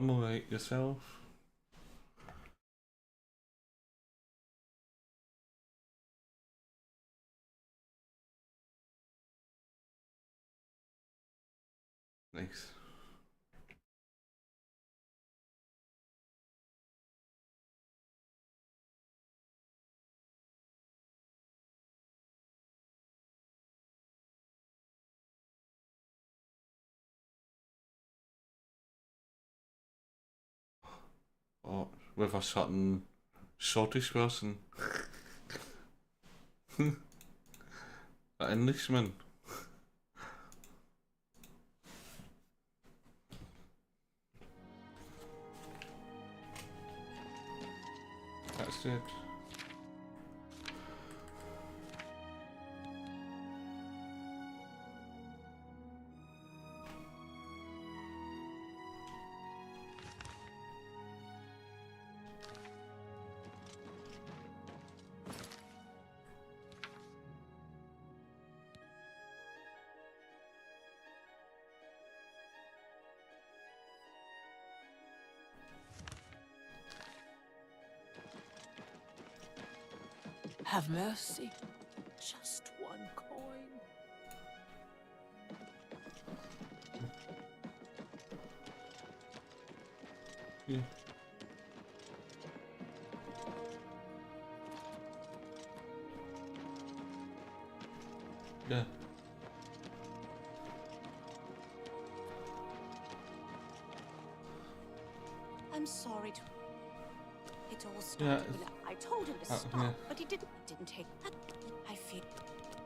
I'm alright, yourself? Nice. Oh, with a certain Scottish person. An Englishman. That's it. Have mercy. Just one coin. Yeah. Yeah. I'm sorry to... It all started when I told him to stop, yeah. but he didn't. Didn't take... I feel...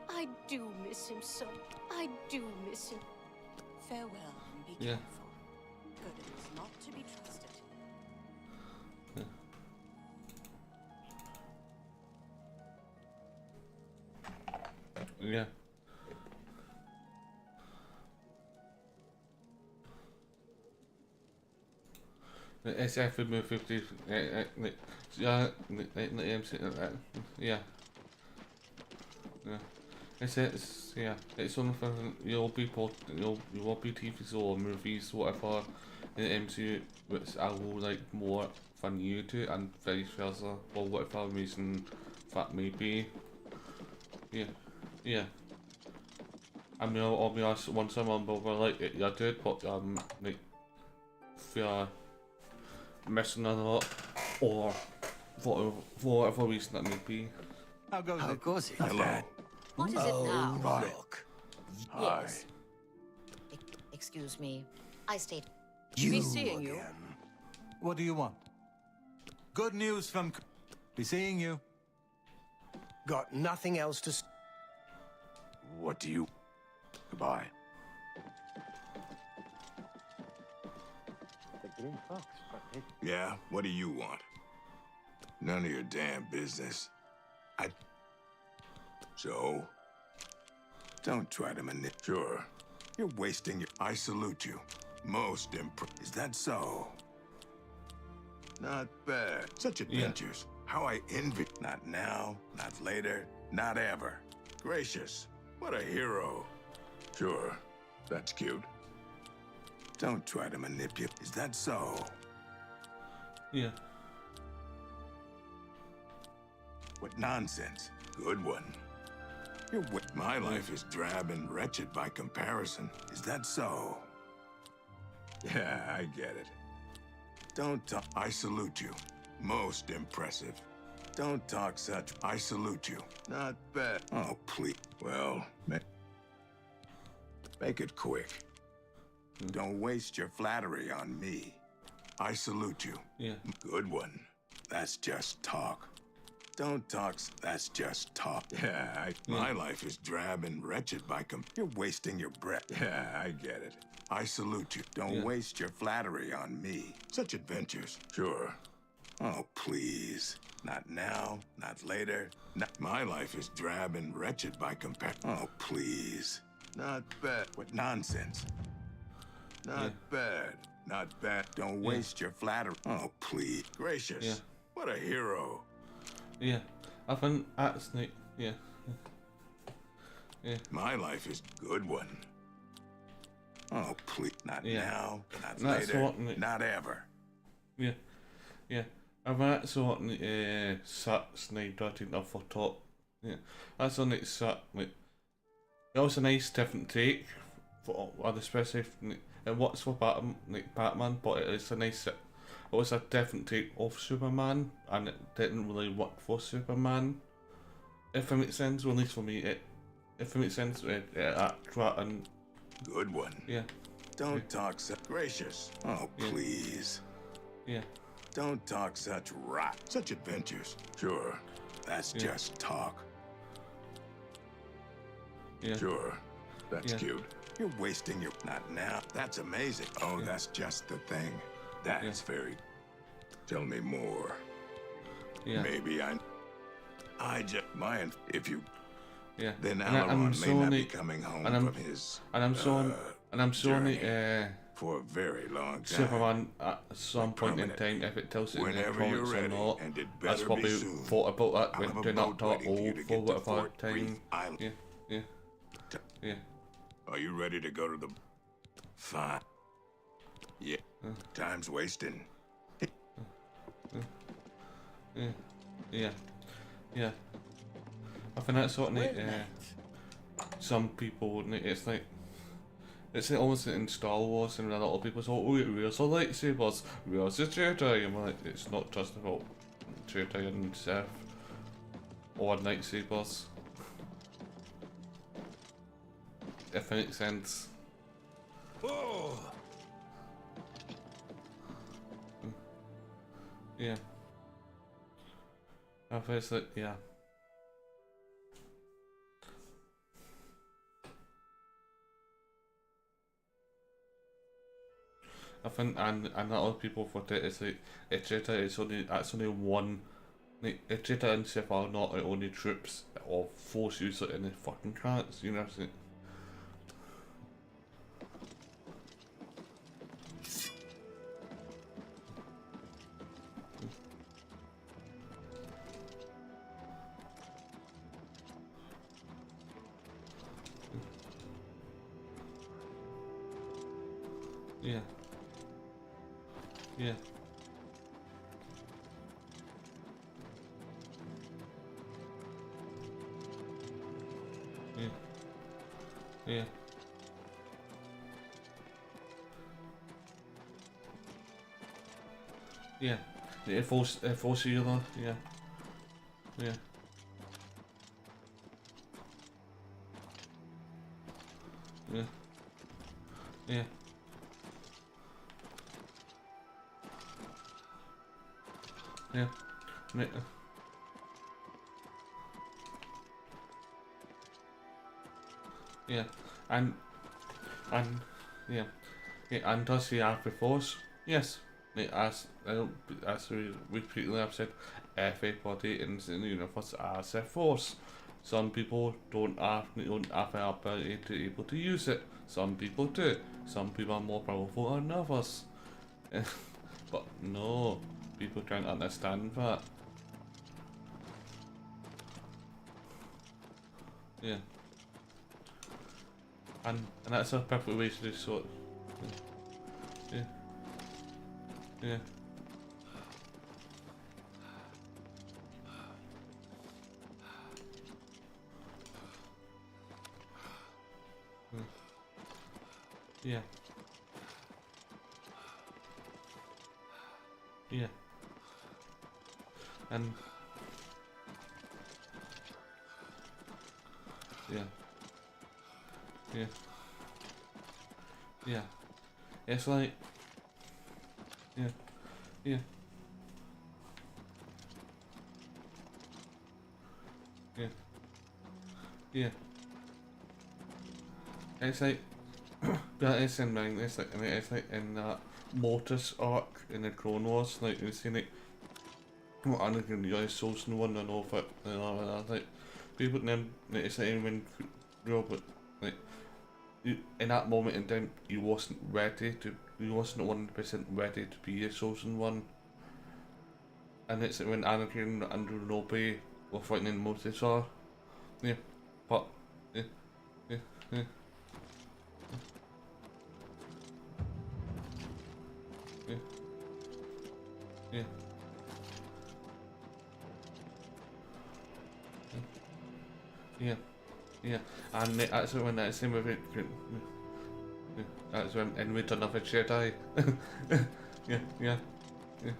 I do miss him so. I do miss him. Farewell and be Yeah. careful. Good is not to be trusted. Yeah. The SF would move 50. Yeah. Yeah. Yeah. It's yeah. It's something you'll be you will be TVs or movies whatever in the MCU which I will like more than you do and vice versa for whatever reason that may be. Yeah. Yeah. I mean, I'll be honest, once I'm on board, like, I did, but, like, if you're missing a lot, or for whatever reason that may be. How goes it? Hello. What is it now? Right. Look. Yes. Excuse me. I stayed. You Be seeing you. again. What do you want? Good news from... Be seeing you. Got nothing else to... What do you... Goodbye. Yeah, what do you want? None of your damn business. So? Don't try to manipulate. Sure. You're wasting your... I salute you. Most Is that so? Not bad. Such adventures. How I envy... Not now, not later, not ever. Gracious. What a hero. Sure. That's cute. Don't try to manipulate. Is that so? Yeah. What nonsense. Good one. My life is drab and wretched by comparison. Is that so? Yeah, I get it. Don't talk. I salute you. Most impressive. Don't talk such. I salute you. Not bad. Oh, please. Well, make it quick. Don't waste your flattery on me. I salute you. Yeah. Good one. That's just talk. Don't talk. That's just talk. Yeah, my life is drab and wretched by You're wasting your breath. Yeah, I get it. I salute you. Don't waste your flattery on me. Such adventures. Sure. Oh, please. Not now, not later. My life is drab and wretched by Oh, please. Not bad. What nonsense. Not bad. Not bad. Don't waste your flattery. Oh, please. Gracious. Yeah. What a hero. Yeah. I think that's like, yeah. My life is good one. Oh, please. Not Yeah. now, not And that's later, what, like, not ever. yeah, yeah. And that's what Sat Snyder did off the top. Yeah, that's on it. Sat like that was a nice different take for especially and what's for Batman, but it's a nice. It was a different take of Superman, and it didn't really work for Superman. If it makes sense, well, at least for me, if it makes sense, and Good one. yeah, Don't talk so gracious. Oh, Yeah. please. yeah, Don't talk such rot. Such adventures. Sure. That's Yeah. just talk. yeah, Sure. That's Yeah. cute. You're wasting your... Not now. That's amazing. Oh, Yeah. that's just the thing. That's very... Tell me more. yeah, Maybe I just... Mind if you... yeah. Then And Alaron I'm may so not be neat. coming home and I'm- from his... And I'm so journey. neat, for a very long time. Superman at some point in permanent. time, if it tells it in the Whenever you're comics or ready, not, and it that's better probably be soon. thought about that I'll when have a doing boat that waiting for you old to for get to whatever Fort time. Reef Island. Yeah, yeah, yeah, Are you ready to go to the... Fine. Yeah. Time's wasting. yeah, yeah, yeah. I think that's what Wait a neat, minute. some people, it's like almost in Star Wars, and a lot of people say, oh, where's the lightsabers? Where's the Jedi? I'm like, it's not just about Jedi and Sith or lightsabers. If it makes sense. Oh, Yeah. I think it's like, yeah. I think, and a lot of people for it, it's like, a Jedi is only, that's only one, like, a Jedi and Sith are not the only troops or force user in the fucking cards, you know what I'm saying? Yeah. Yeah. Yeah. Yeah. Yeah. The force healer, yeah. Yeah. Yeah. Yeah. Yeah. Yeah. Yeah. And yeah. Yeah, and does he have the force? Yes. Like, as we repeatedly have said, everybody in the universe has a force. Some people don't have the ability to be able to use it. Some people do. Some people are more powerful than others. But no, people can't understand that. Yeah. And that's a perfect way to do sort. Yeah. Yeah. Yeah. Yeah. And yeah. Yeah. Yeah. It's like yeah. Yeah. Yeah. Yeah. It's like that is in mind. It's like in that Mortis arc in the Clone Wars. Like you see, like what Anakin the Ice Chosen one and all that. And all that. Like people then it's like when Robert like you, in that moment in time you wasn't 100% ready to be a chosen one. And it's like when Anakin and Ruby were fighting in Mortis. Yeah, but yeah, yeah, yeah. yeah, yeah, yeah, yeah. And that's when that's the same with it. Yeah, that's when and we done another Jedi. Yeah, yeah, yeah,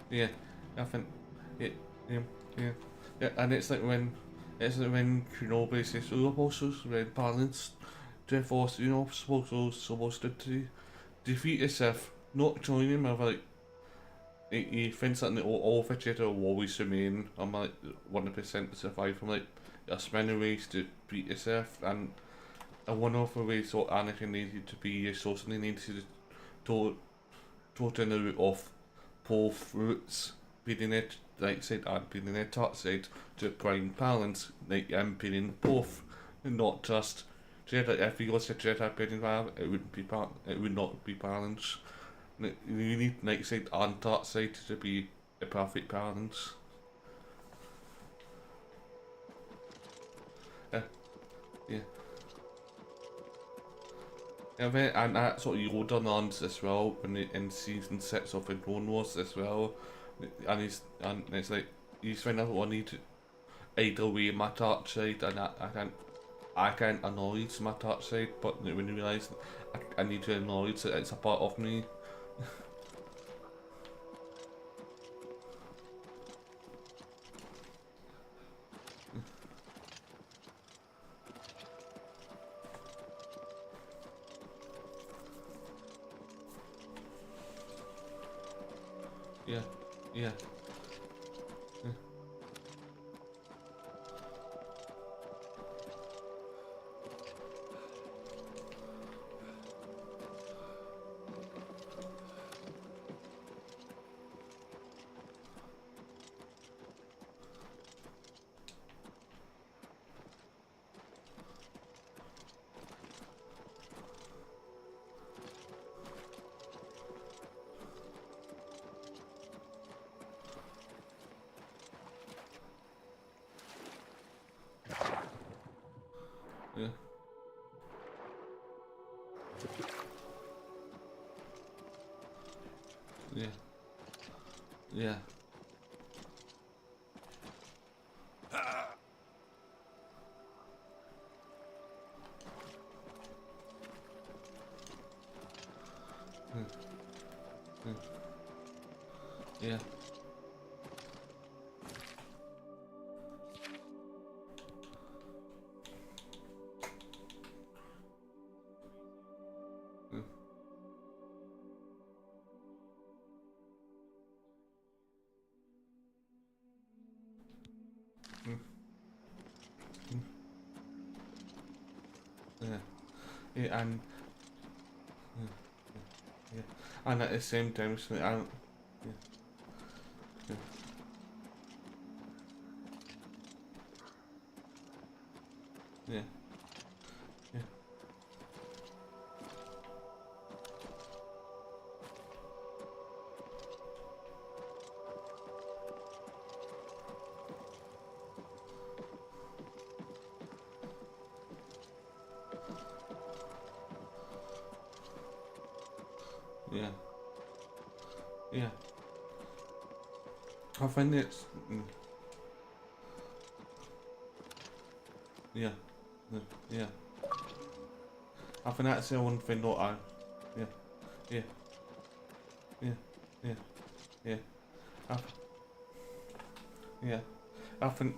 yeah. I think, yeah, yeah, yeah, yeah. And it's like when Kenobi says, "Oh, apostles, red balance, therefore, supposed to defeat the Sith, not join him." I'm like, he thinks that all Vegeta will always remain. I'm like 100% survive. I'm like, there's many ways to beat the Sith, and one of the ways what Anakin needed to be is also they needed to in the route of both routes, beating it light side and beating it dark side to prime balance, like beating both, and not just Jedi. If he was a Jedi beating balance, it would not be balanced. You need light side and dark side to be a perfect balance. Yeah, yeah. And that's what Yoda learns as well in season 6 of the Clone Wars as well, and it's like he's finding out what I need to either way my dark side, and I can't acknowledge my dark side, but when you realise I need to acknowledge that it's a part of me. Yeah, yeah, yeah, yeah, yeah, yeah, yeah, yeah, yeah, and at the same time, it's like, yeah, yeah, yeah, yeah, yeah. I find it's yeah, yeah, yeah. I think that's the one thing that yeah, yeah, yeah, yeah, yeah. I, yeah, I think,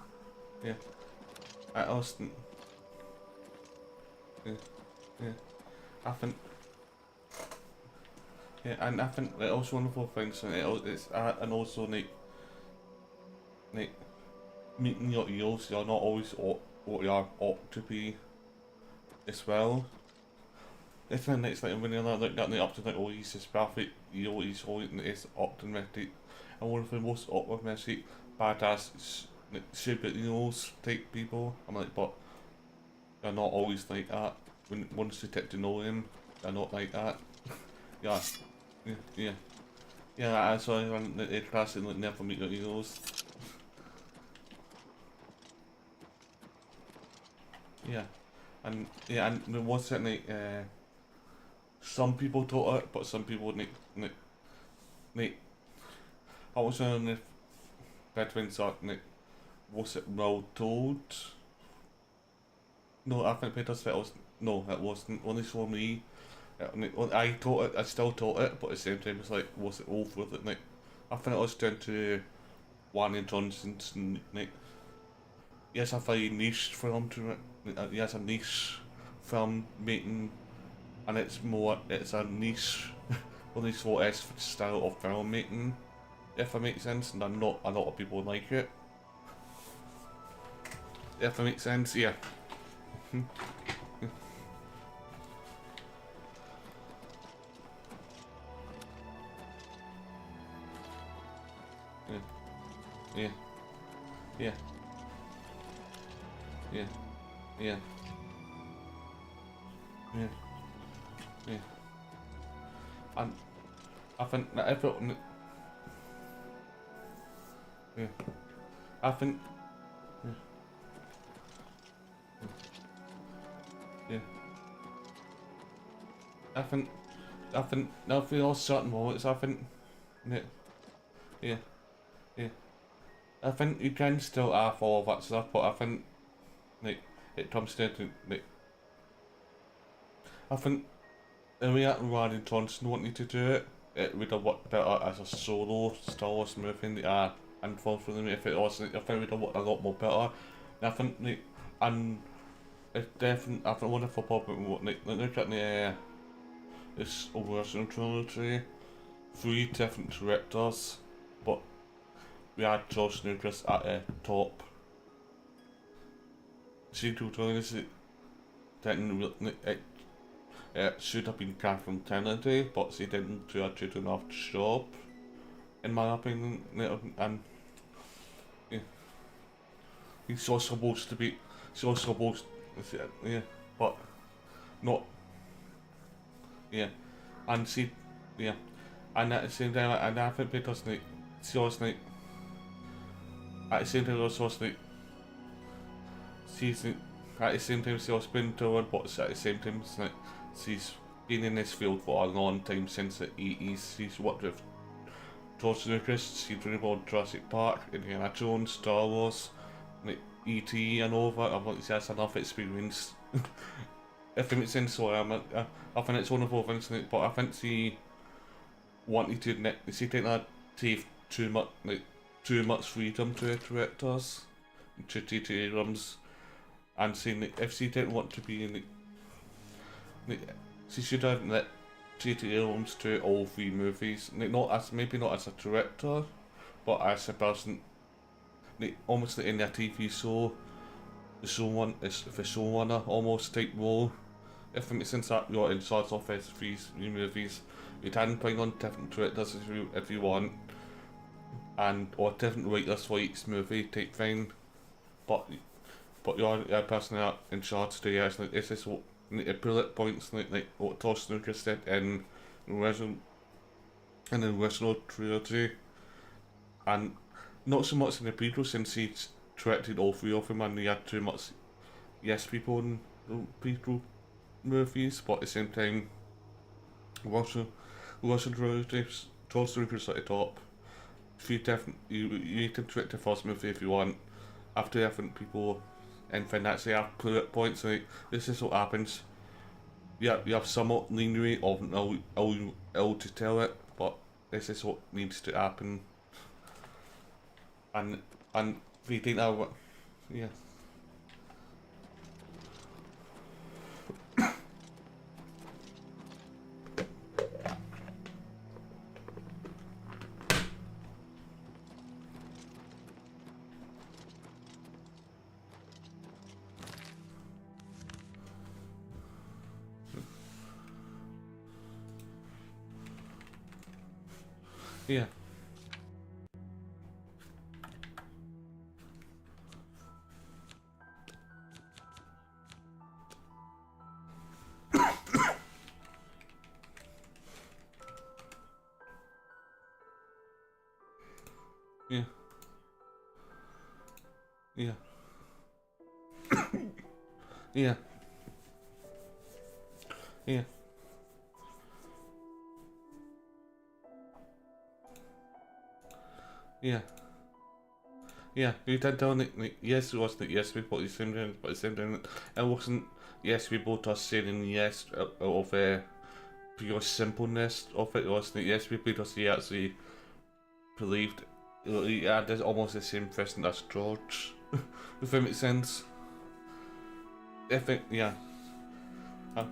yeah, I also, yeah, yeah, I think, yeah, and I think like also wonderful things, and it's and also like meeting your heroes, you're not always what you are ought to be as well. I find it's like when you're like getting up to like, oh, he's just perfect, you know, he's always optimistic, and one of the most optimistic, badass, like, superheroes type people. I'm like, but they're not always like that. When once you get to know them, they're not like that. Yeah, yeah, yeah, yeah. I saw when the class like never meet your heroes. Yeah, and yeah, and there was certainly some people taught it, but some people like, I was on the between sort like, was it well told? No, I think Peter said it was, no, it wasn't, only for me. I taught it, I still taught it, but at the same time it's like, was it all worth it? Like, I think it was down to Warren Johnson's, like, yes, a very niche film to it. Yes, a niche film making, and it's a niche, only sort of style of filmmaking, if it makes sense, and not a lot of people like it. If it makes sense, yeah. Yeah, yeah, yeah, yeah, yeah, yeah. And I think that everyone, yeah, I think, yeah, I think, now for all certain moments, I think, yeah, yeah, yeah. I think you can still have all of that stuff, but I think, like, it comes down to, like, I think the way that Ryan Johnson wanted to do it, it would have worked better as a solo Star Wars movie. Unfortunately, if it wasn't, I think it would have worked a lot more better. And I think, like, and it's definitely, I think one of the problem, like look at this original trilogy, 3 different directors, but we had George Lucas at the top. Sequel trilogy didn't really, it should have been Catherine Kennedy, but she didn't do a good enough job, in my opinion. And yeah, he's also supposed to be, she's also supposed, yeah, but not, yeah, and she, yeah, and at the same time, and I think because like, she was like, at the same time, also was like, she's like, at the same time she was been doing, but at the same time, it's like, she's been in this field for a long time, since the 80s. She's worked with George Lucas, she's been involved in Jurassic Park, Indiana Jones, Star Wars, like E.T. and all that. I think she has enough experience. If it makes sense, so I think it's one of those things, but I think she wanted to, she didn't take too much freedom to the directors, to J.J. Abrams, and saying that if she didn't want to be in she should have let J.J. Abrams do all 3 movies. Not as, maybe not as a director, but as a person, almost like in their TV show, the showrunner almost type role. If it makes sense that you're in charge of these 3 movies, you can bring on different directors if you want, and or different writers for each movie type thing. But you're a person out in charge today. Yeah, like, this is what the bullet points, like what George Lucas said in the original trilogy, and not so much in the prequel, since he directed all 3 of them and he had too much yes people in the prequel movies, but at the same time, Russell trilogy, George Lucas at the top. You need to direct the first movie if you want. After different people, and then that's the bullet points, like, this is what happens. Yeah, you have somewhat leeway of how to tell it, but this is what needs to happen. And we think that, yeah. Yeah. Yeah. Yeah. Yeah. Yeah. Yeah. Yeah, you did tell like yes, it was like yes people, but the same time, it wasn't yes people just saying yes out of pure simpleness of it. It was like yes people just actually believed. Yeah, there's almost the same person as George, if that makes sense. I think yeah. Uh,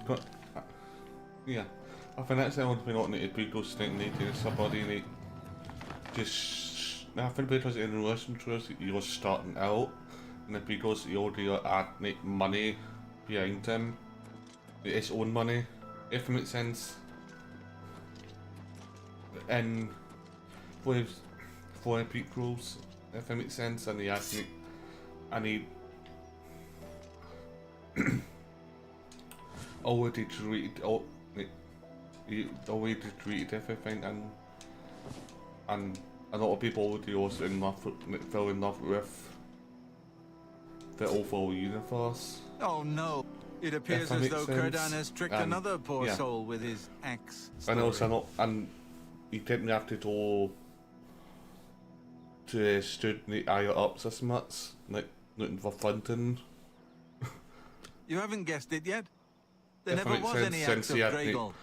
but yeah, I think that's the only thing. Not need to be those things need to somebody need just. I think because in relation to us, you're starting out, and if because you already add money behind him, his own money, if it makes sense. And for for peak rules, if it makes sense, and he asked me, and he already treated he already treated everything, and a lot of people already also fell in love with the overall universe. Oh no. It appears that as makes though sense. Kurdan has tricked And, another poor yeah. soul with his axe And story. also not, and he didn't have to go to stood the higher ups as much, like looking for funding. You haven't guessed it yet? There If that never makes was sense, any since axe of he had Dragol.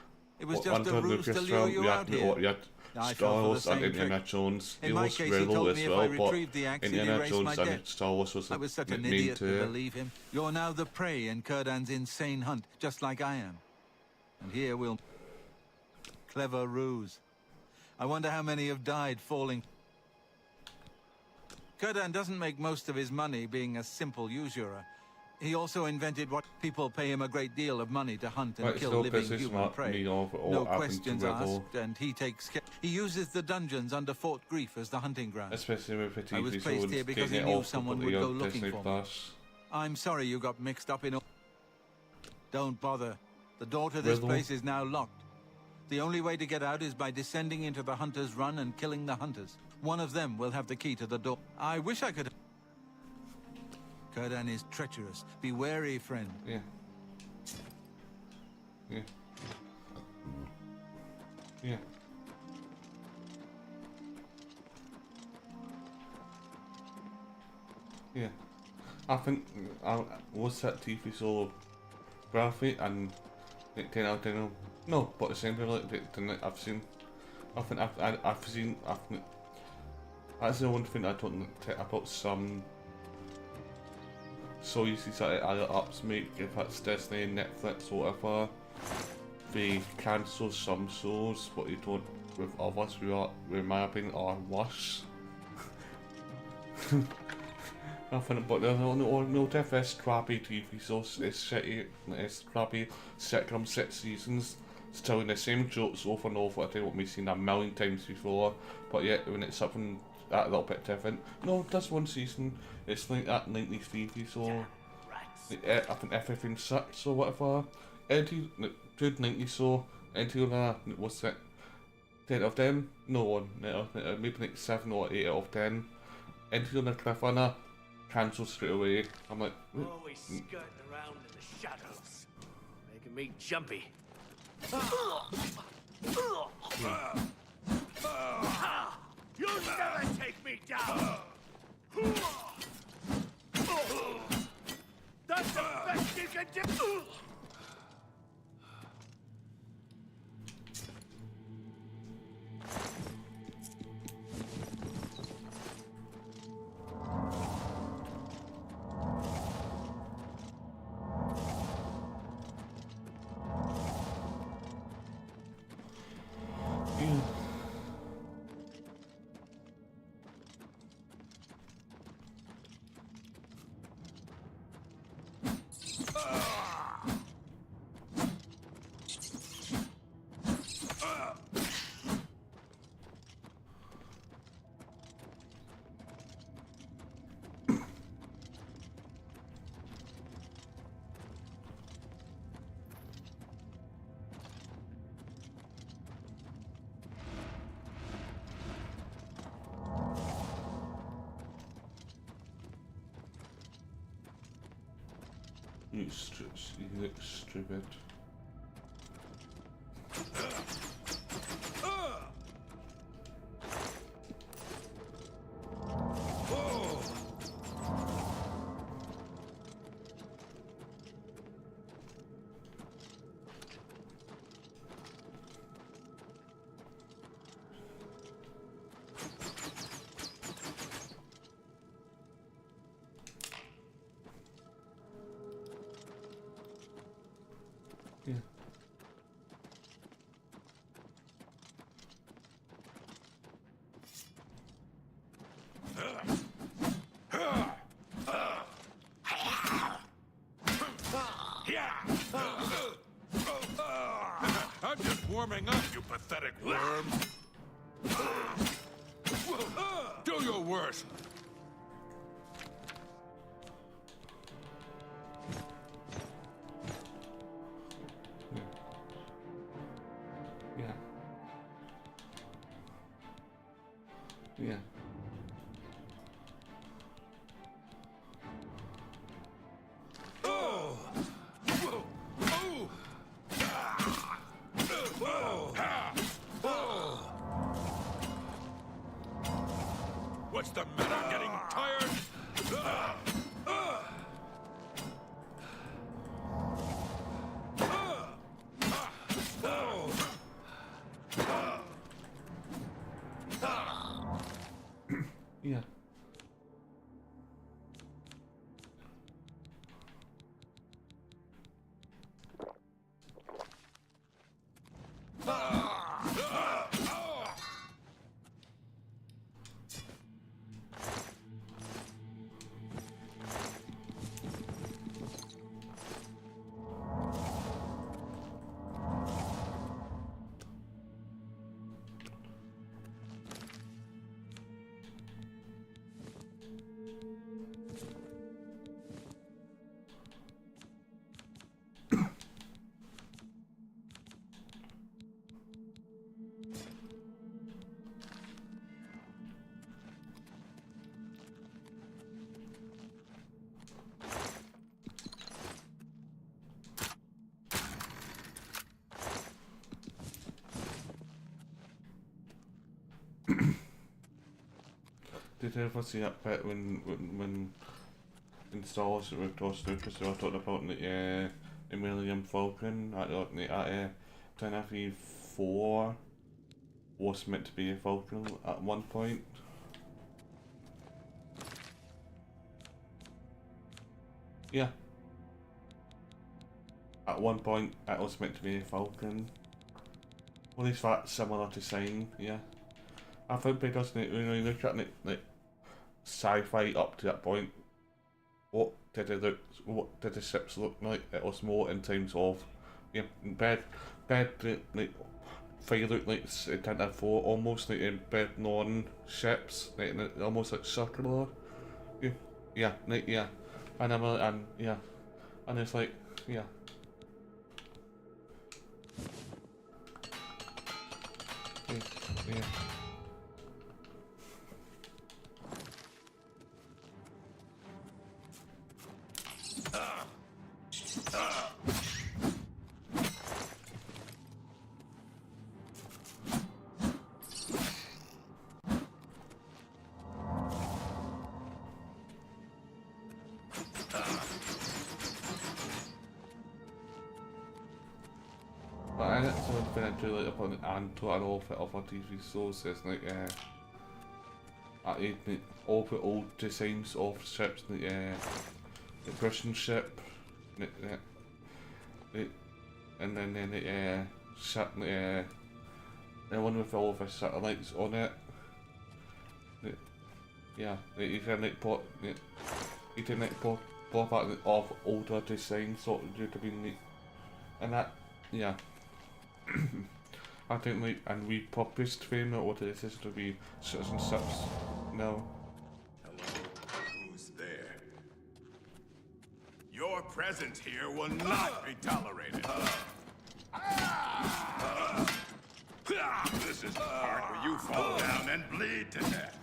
It was What, just a under ruse to lure Lucasfilm, you out here. you had I Star fell for the Wars and same Indiana trick. Jones. In He my was case, he Riddle told as me if I well, but retrieved the axe, he'd Indiana erase my Jones and debt. Star Wars was I was such an main idiot to two. believe him. You're now the prey in Kurdan's insane hunt, just like I am. And here we'll... Clever ruse. I wonder how many have died falling... Kurdan doesn't make most of his money being a simple usurer. He also invented what people pay him a great deal of money to hunt and But kill still living pisses human prey. me off at all No happened to questions Riddle. asked, and he takes care. He uses the dungeons under Fort Grief as the hunting ground. Especially with the I was TV placed shows here because taking he it knew off someone completely would go on looking Disney for me. Plus. I'm sorry you got mixed up in all... Don't bother. The door to this Riddle. place is now locked. The only way to get out is by descending into the Hunter's Run and killing the hunters. One of them will have the key to the door. I wish I could... Kurdan is treacherous. Be wary, friend. Yeah. Yeah. Yeah. Yeah. I think I was that TV show graphic and like 10 out of 10. No, but essentially like I've seen. I think I've seen. That's the one thing I don't about some. So you see sort of other apps make, if it's Disney, Netflix, whatever, they cancel some shows, but they don't with others who are, in my opinion, are worse. Nothing, but there's no difference. Crappy TV shows, it's shitty, it's crappy sitcom 6 seasons. It's telling the same jokes over and over. I tell you what, we've seen a million times before, but yet when it's something that little bit different, no, just one season. It's like that 90s TV show. I think everything sucks or whatever. Any good 90s show until what's it? 10 out of 10? No one. Maybe like 7 or 8 out of 10. Until the cliffhanger, cancel straight away. I'm like, Always skirting around in the shadows, making me jumpy. You'll never take me down. That's the best you can do. yeah. look stupid. Yeah. I'm just warming up, you pathetic worm. Do your worst. Yeah. Yeah. What's the matter? Getting tired? Yeah. Did you ever see that bit when installers with George Lucas they were talking about the Millennium Falcon at Tenerife 4 was meant to be a Falcon at one point? Yeah. At one point it was meant to be a Falcon. Well, at least that's similar design, yeah. I think because when you look at like sci-fi up to that point, what did the ships look like? It was more in terms of bed like fire look like Tenerife 4, almost like in bed non ships, like almost like circular. Yeah, and and it's like yeah. Yeah. But I actually been into like upon and to an awful other TV sources like all the old designs of ships like the Russian ship and then the ship the one with all of the satellites on it. Yeah, you can like you can like pop out of older designs sort of due to be neat and that yeah. I think like and repurposed them or this is to be citizenships now. Hello? Who's there? Your presence here will not be tolerated. This is the part where you fall down and bleed to death.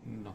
No.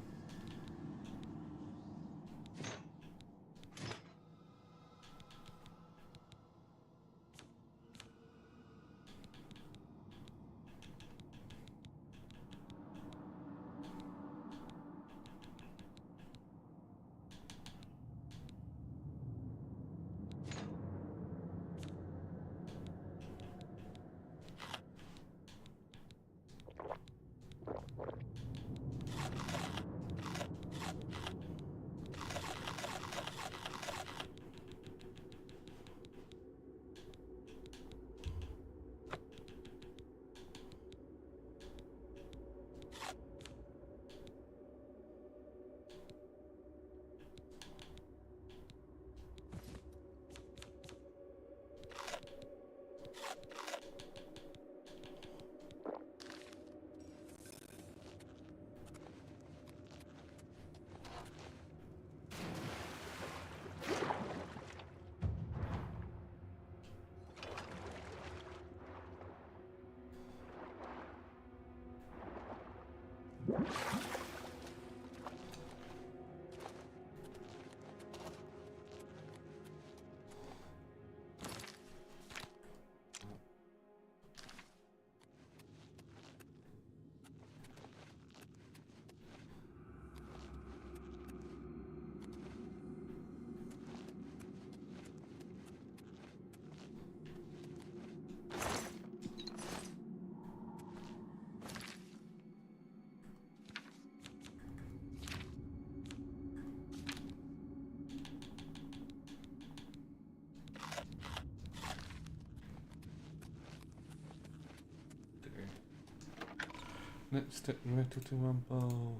Let's stick metal to one bow.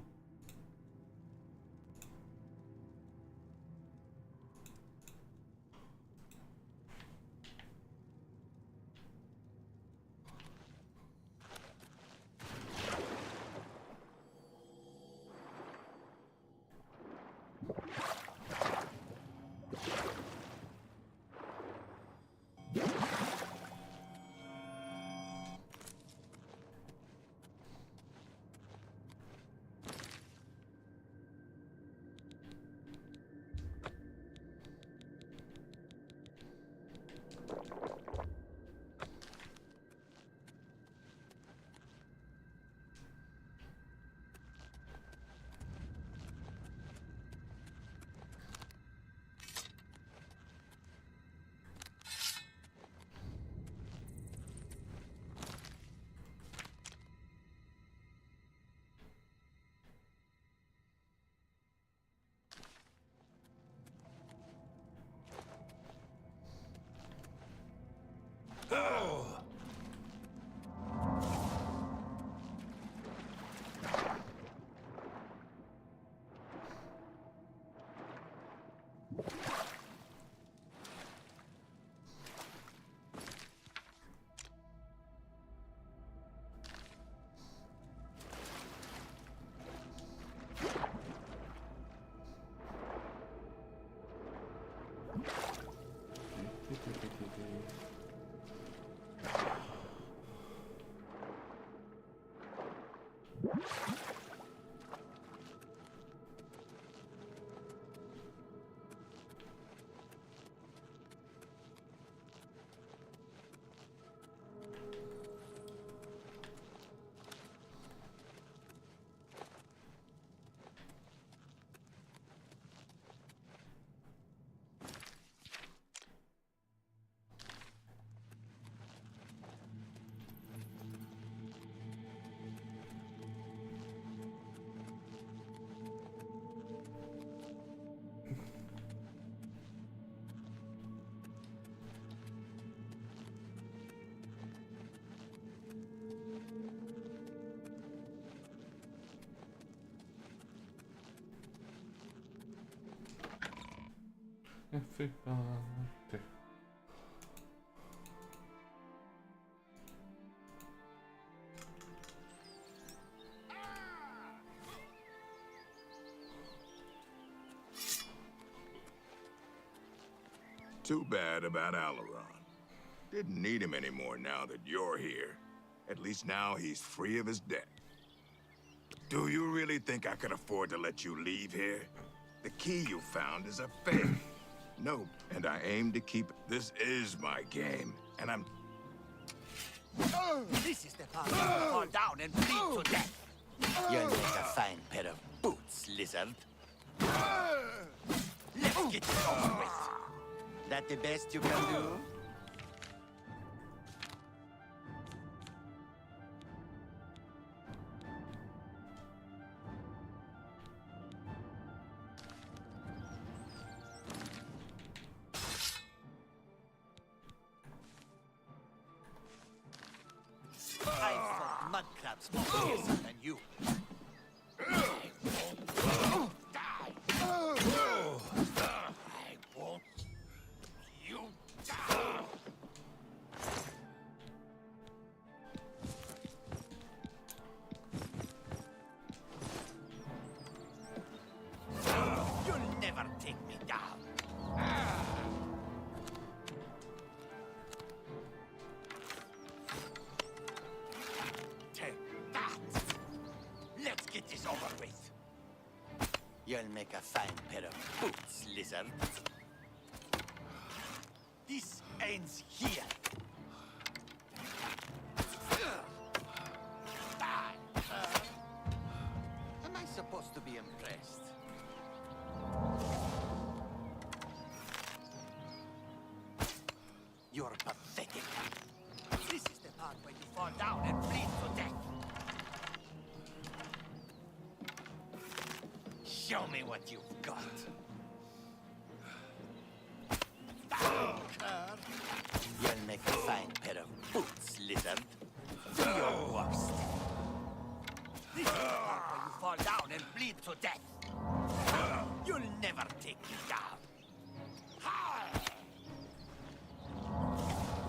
Everybody. Too bad about Alaron. Didn't need him anymore now that you're here. At least now he's free of his debt. Do you really think I could afford to let you leave here? The key you found is a fake. No, and I aim to keep... This is my game, and I'm... This is the part where you fall down and bleed to death. You'll make a fine pair of boots, lizard. Let's get it over with. That the best you can do? I've fought mud crabs more fiercer than you. I won't die. I won't. You die. You'll never take me down. Take that. Let's get this over with. You'll make a fine pair of boots, lizard. This ends here. Am I supposed to be impressed? You're pathetic. This is the part where you fall down and bleed to death. Show me what you've got. You'll make a fine pair of boots, lizard. Do your worst. This is the part where you fall down and bleed to death. You'll never take me down.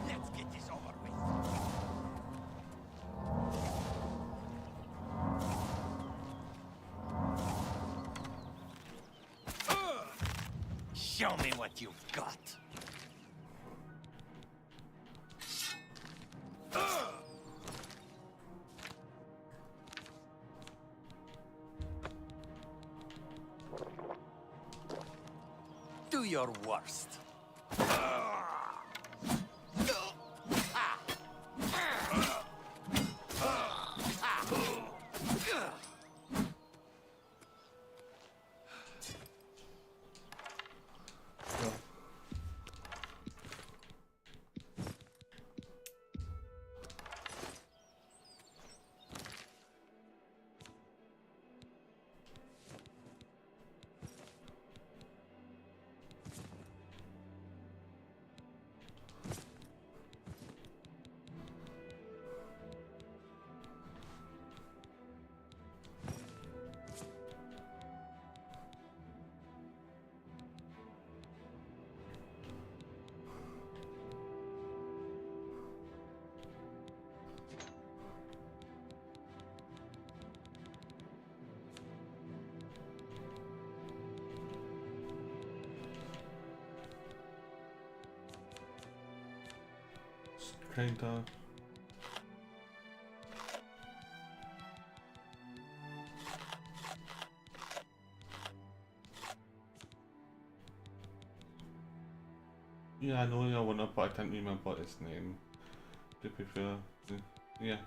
Let's get this over with. Show me what you've got. Do your worst. Kinda. Yeah, I know you're one up, but I can't remember his name. To be fair. Yeah.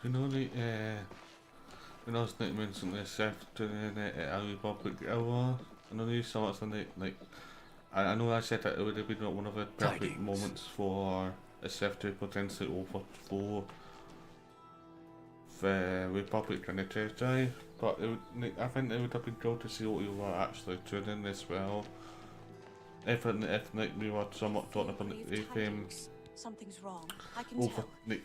You know the when I was like mentioning the shift to the Ali Public Hour, I know you saw something like I know I said that it would have been one of the perfect Tidings. moments for a shift to potentially overflow the Republic and the Jedi, but it would, like, I think it would have been cool to see what you were actually doing as well. If like we were somewhat talking about Something's wrong. I can over tell. like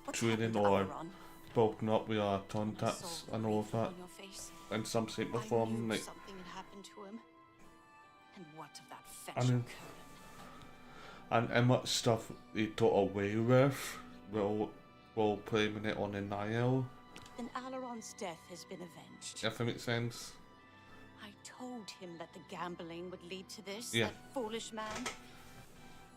What's training happened to or Alaron? bulking up with our I contacts saw and the all of grief that on your face. in some shape or I form, knew like, something had happened to him. And what of that I fetcher mean, Conan? and much stuff he got away with while blaming it on the Nile, Then Alaron's death has been avenged. if that makes sense. I told him that the gambling would lead to this, Yeah. that foolish man.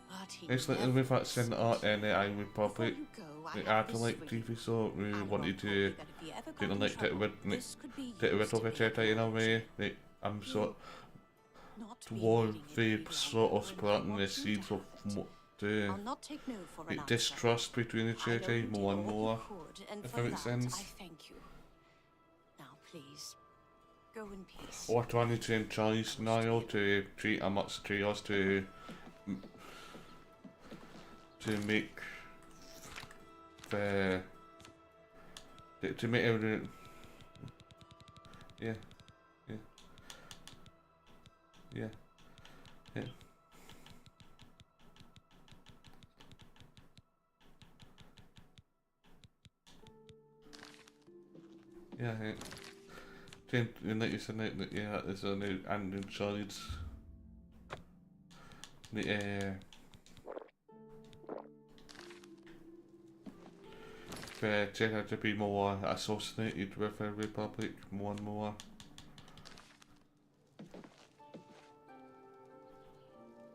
But he It's like never with that Senator in the Iron Republic, Before you go, I the have this Acolyte for you. TV show, we Alaron wanted told to me that if he ever got kind of in like trouble, this could be get rid used of to a be Jedi in a way. avenged. Like, I'm sort Not toward being the leading sort of Imperial planting the watching seeds of that. the I'll not take no for an answer. distrust between the I know you Jedi did more and all you more, could, and if for that makes that, sense. I thank you. please. Go in peace. Or do I need to change Charlie's scenario to treat a much trios to make the to make everything. Yeah. Yeah. Change, like you said, yeah, there's a new and in Charlie's. For Jedi to be more associated with the Republic more and more.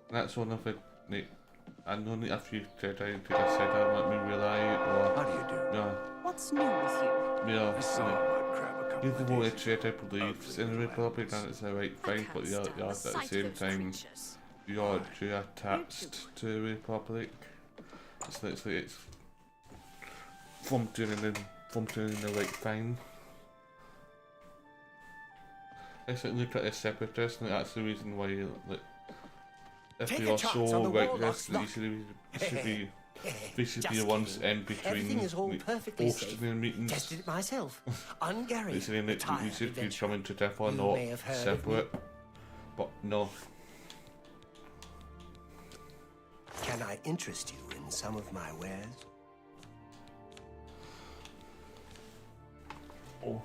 That's one of it. I know a few Jedi did say that let me rely or. How do you do? Yeah. What's new with you? Yeah. I saw Mud Crab a couple Either of way, days Jedi believes in the Republic and it's the right thing, but you're at the same time you're attached to the Republic. It's literally it's from doing the right thing. It's like look at a separatist, and that's the reason why like if Take they a are chance on so the righteous, warlock's they should be the ones in between Everything is all perfectly hosting safe. the meetings. Tested it myself. On Gary, They saying that we retired should be adventurer. coming to death or You not may have heard of separate, but no. Can I interest you in some of my wares? Oh.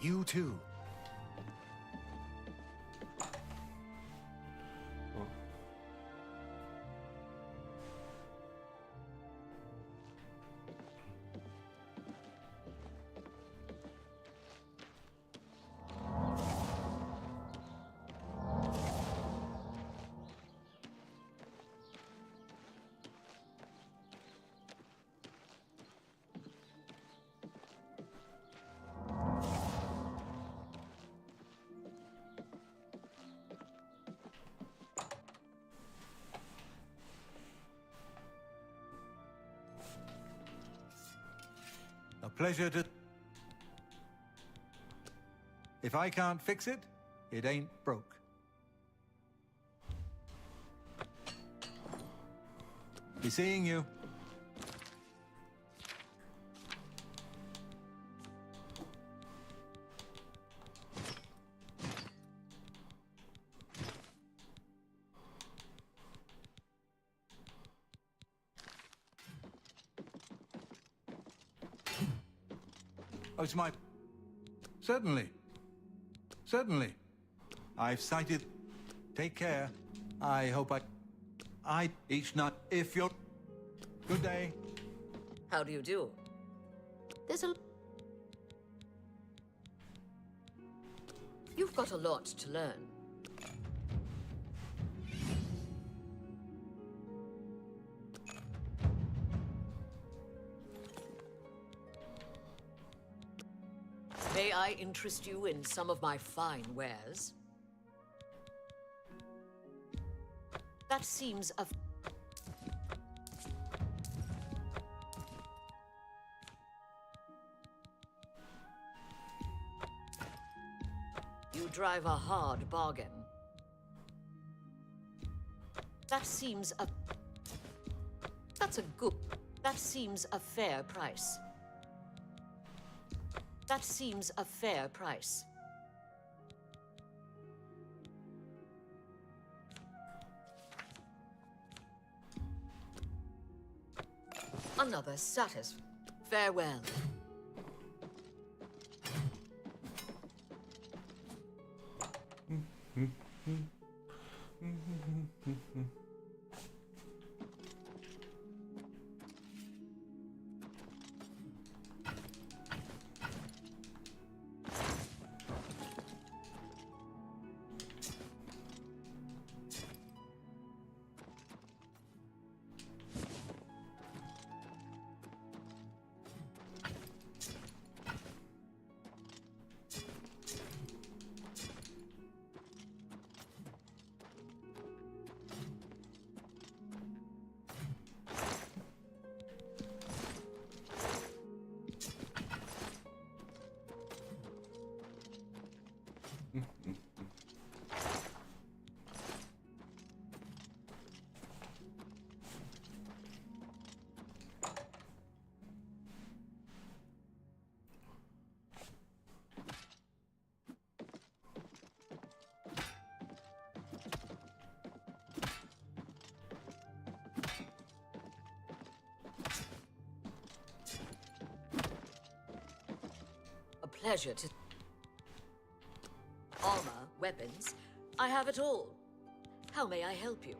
You too. A pleasure to... If I can't fix it, it ain't broke. Be seeing you. Oh, it's my... Certainly. Certainly. I've sighted... Take care. I hope I each night if you're... Good day. How do you do? There's a... You've got a lot to learn. May I interest you in some of my fine wares? That seems a... You drive a hard bargain. That seems a... That's a good... That seems a fair price. That seems a fair price. Another status. Farewell. pleasure to... Armor, weapons, I have it all. How may I help you?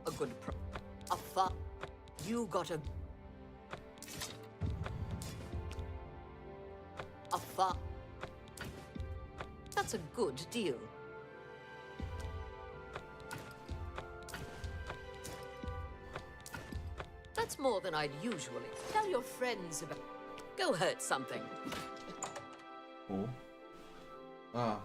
A good a fa... You got a... A fa... That's a good deal. That's more than I'd usually. Tell your friends about... Go hurt something. Oh. Ah.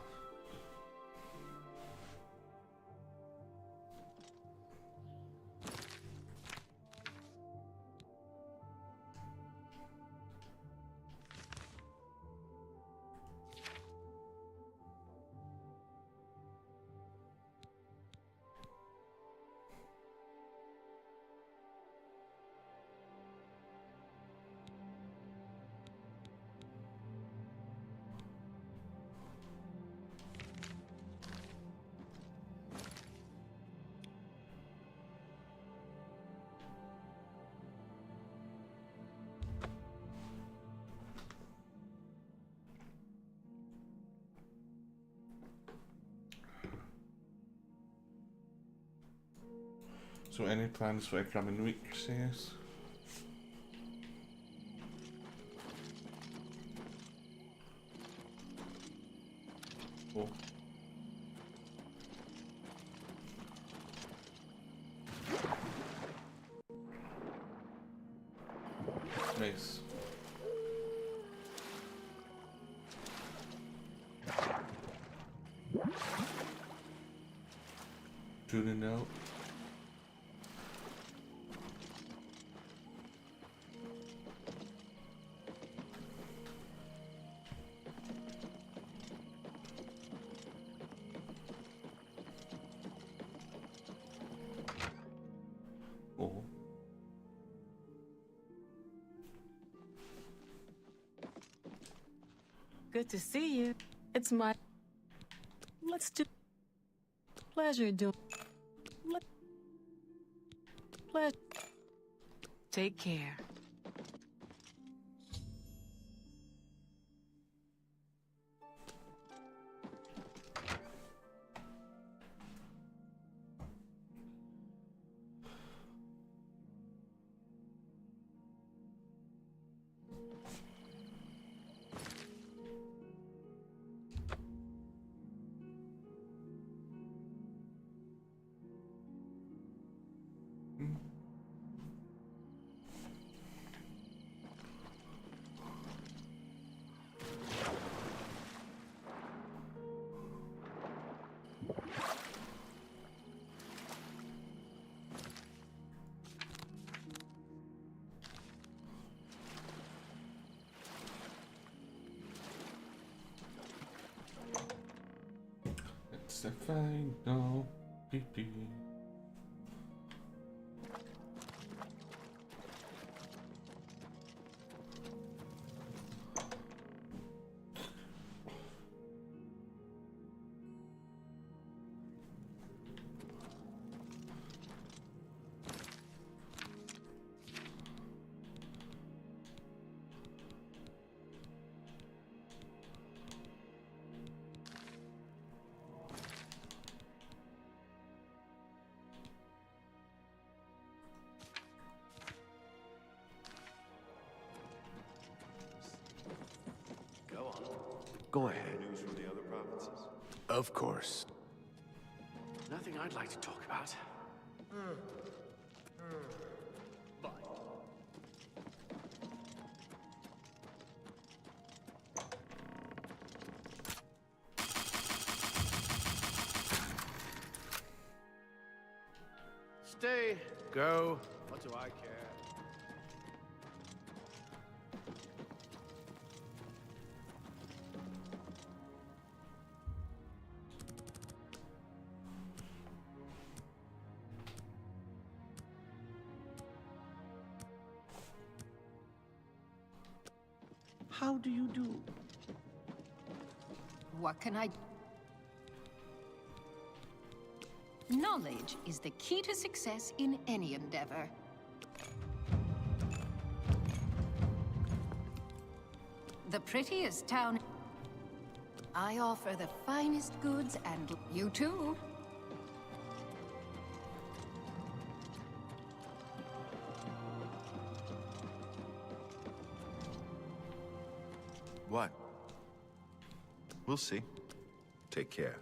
So any plans for a coming week, says? Oh. Nice. Tuning out. Oh. Good to see you. It's my... Let's do... Pleasure doing... Pleasure. Take care. It's a final pee-pee. Go ahead. News from the other provinces? Of course. Nothing I'd like to talk about. Stay, go. What do I care? How do you do? What can I... Knowledge is the key to success in any endeavor. the prettiest town. I offer the finest goods, and you too. What? We'll see. Take care.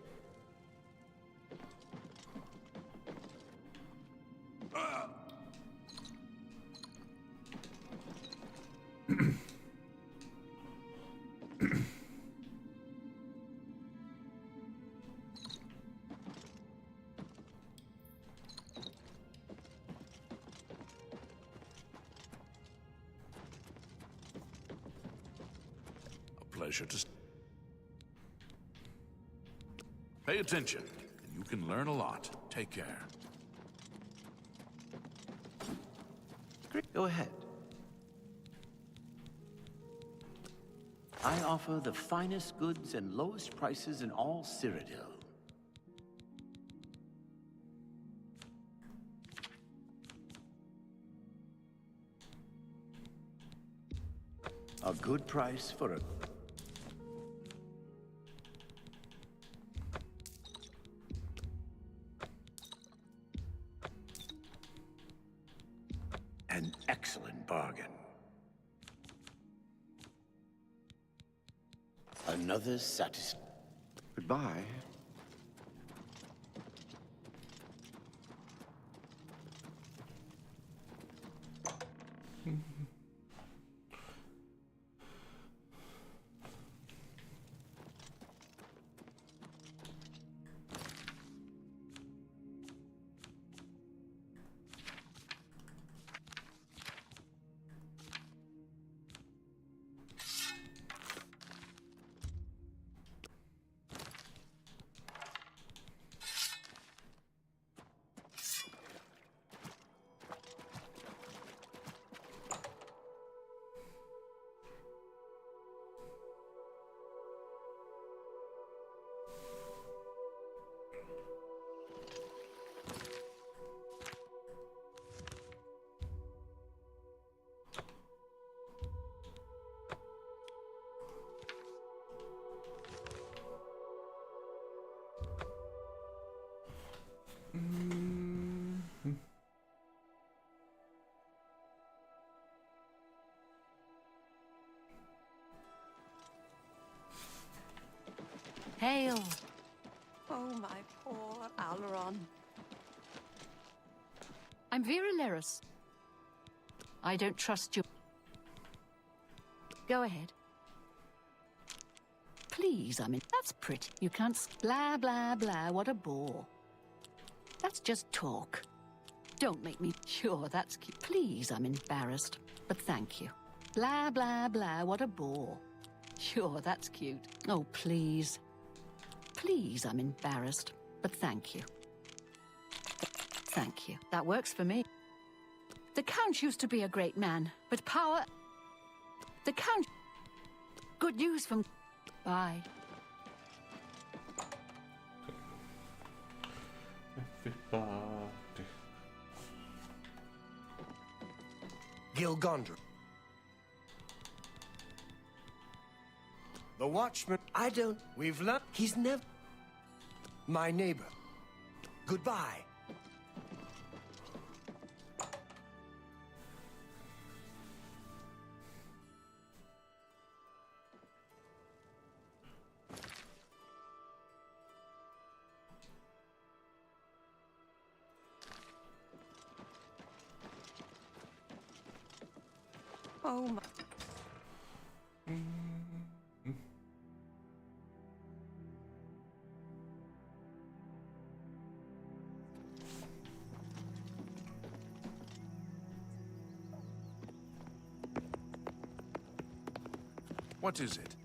Pleasure to... Pay attention, and you can learn a lot. Take care. Go ahead. I offer the finest goods and lowest prices in all Cyrodiil. A good price for a... An excellent bargain. Another Goodbye. Hail! Oh, my poor Alron. I'm Vera Leris. I don't trust you. Go ahead. Please, that's pretty. You can't blah, blah, blah, what a bore. That's just talk. Don't make me sure that's cute. Please, I'm embarrassed, but thank you. Blah, blah, blah, what a bore. Sure, that's cute. Oh, please. Please, I'm embarrassed, but thank you. Thank you. That works for me. The Count used to be a great man, but power... The Count... Good news from... Bye. Everybody. Gilgondra. The Watchman. I don't... We've learned... He's never... My neighbor. Goodbye. Oh, my... What is it?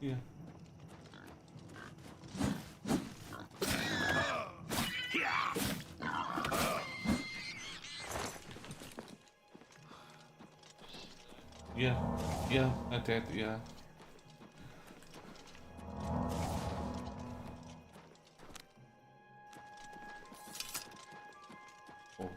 Yeah. Yeah, yeah, I did, yeah. Oh.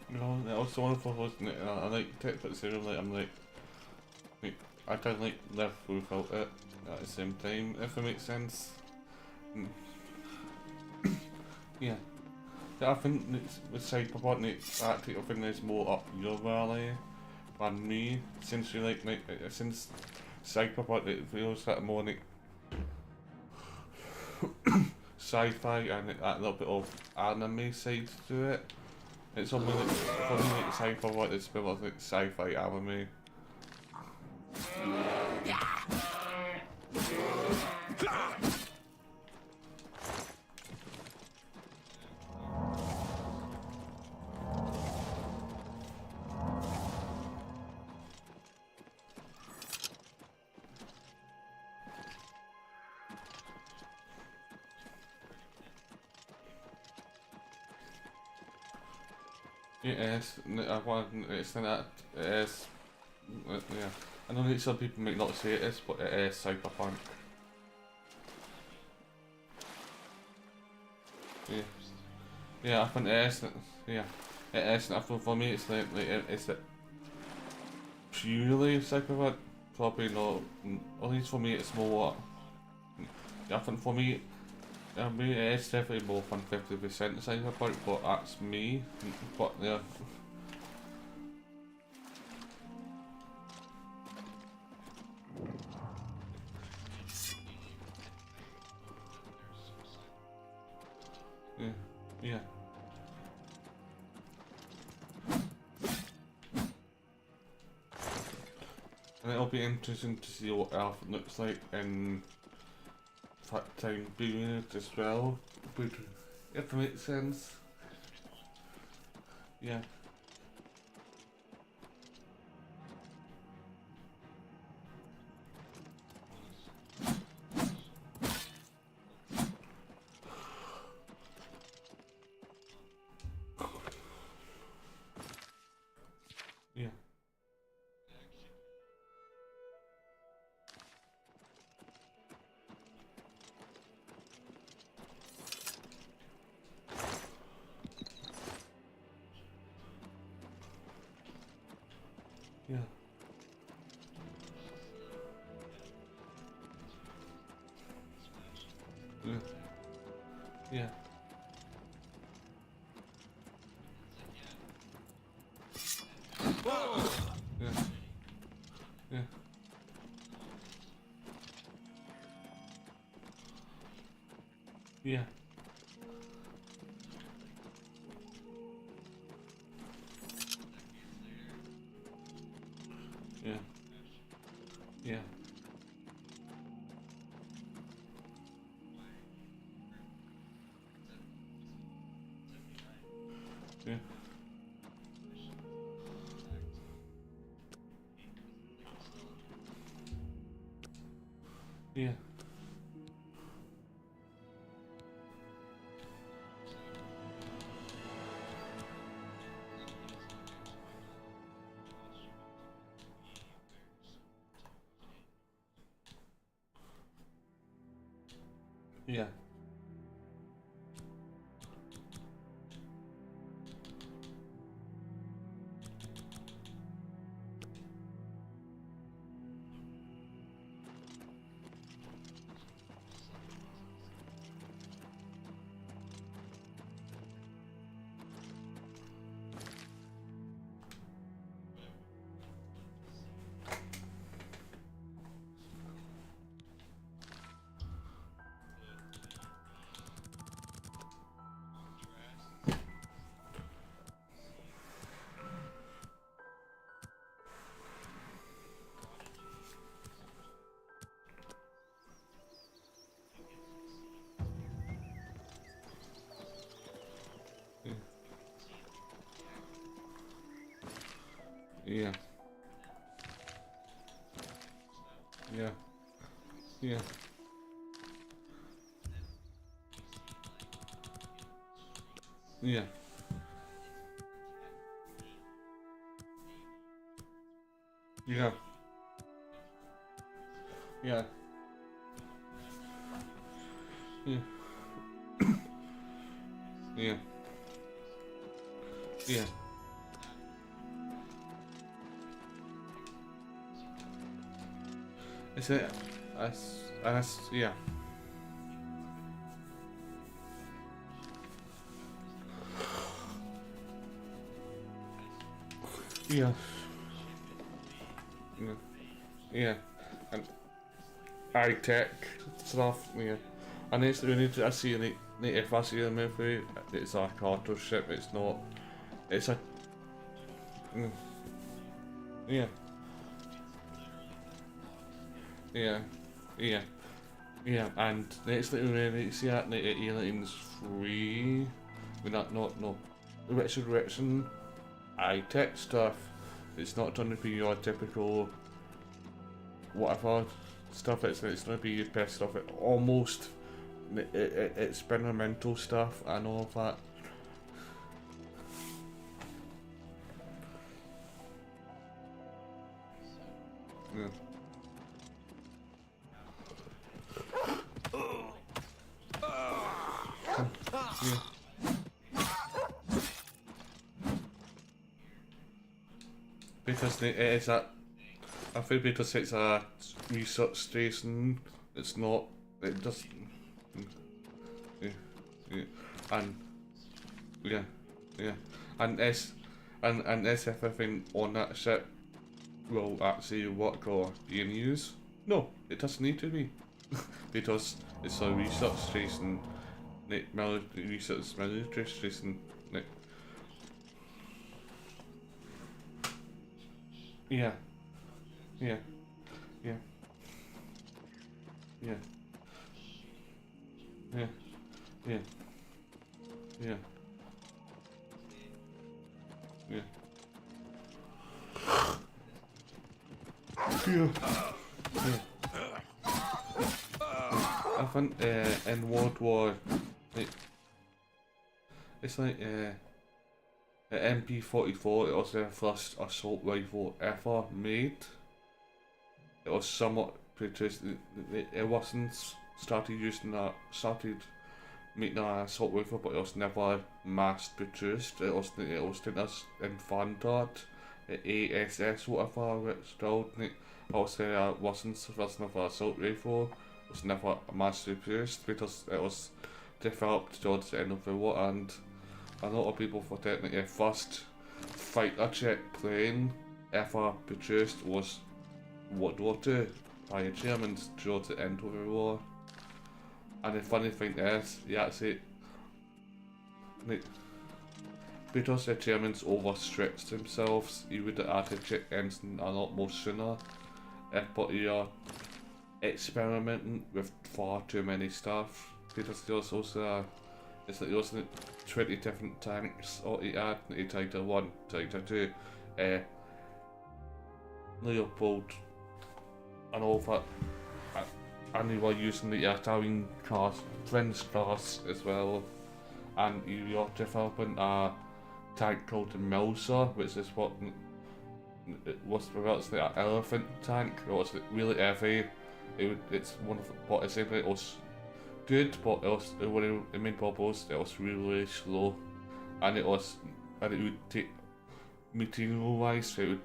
No, that was wonderful, wasn't it? I liked it, at the same time, like, I don't like live without it at the same time, if it makes sense. Mm. Yeah. I think with Cyberpunk, that type of thing is more up your valley than me, since you since Cyberpunk it feels like more like sci-fi and that little bit of anime side to it. It's almost like, for me, like Cyberpunk, it's a bit like sci-fi anime. It is. I want. It's not. It is. Yeah. I know that some people might not say it is, but it is cyberpunk. Yeah. Yeah, I think it is. Yeah, it is. I think for me, it's it's purely cyberpunk. Probably not. At least for me, it's more. I think for me, I mean, it is definitely more than 50% cyberpunk, but that's me. But yeah. Yeah. Yeah. And it'll be interesting to see what Elf looks like in that time period as well, but if it makes sense. Yeah. Yeah. Yeah. Yeah. Yeah. Yeah. Yeah. Yeah. Yeah. Yeah. Yeah. Yeah. Yeah. Yeah. Yeah. Yeah. Yeah. Yeah. Yeah. Yeah. Yeah. Yeah. Is it? Yeah. Yeah. Yeah. Yeah. And high tech stuff. Yeah. And it's really I see if I see a movie, it's a cartoon ship. It's not. It's a. Mm, yeah. Yeah. Yeah. Yeah. And it's literally see that the Aliens 3. We're not no. Richard Richardson high tech stuff. It's not going to be your typical whatever stuff. It's going to be your best stuff. It almost experimental stuff and all of that. Yeah. Yeah. Because it is that. I think because it's a research station, it's not. It just. Yeah, yeah, and yeah, yeah, and as if everything on that ship will actually work or be in use. No, it doesn't need to be, because it's a research station, military station. Yeah, yeah, yeah, yeah, yeah, yeah, yeah, yeah. Yeah. Yeah. I think in World War, it, it's like the MP-44. It was the first assault rifle ever made. It was somewhat produced. It wasn't started making an assault rifle, but it was never mass produced. It was done as infantered, ASS whatever it's called. Also, it wasn't the first ever assault rifle. It was never mass produced because it was developed towards the end of the war, and a lot of people forget that the first fighter jet plane ever produced was World War II by the Germans towards the end of the war. And the funny thing is, because the Germans overstretched themselves, you would have had a jet engine a lot more sooner. But you're experimenting with far too many stuff, because there's also it's like there's 20 different tanks or you add Tiger 1, Tiger 2, Leopold and all that, and you were using the Italian cars, French cars as well, and you're developing a tank called the Mauser, which is what it was about the elephant tank. It was really heavy. It's one of the, but essentially it was good, but the main problem was it was really slow, and it would take material wise. It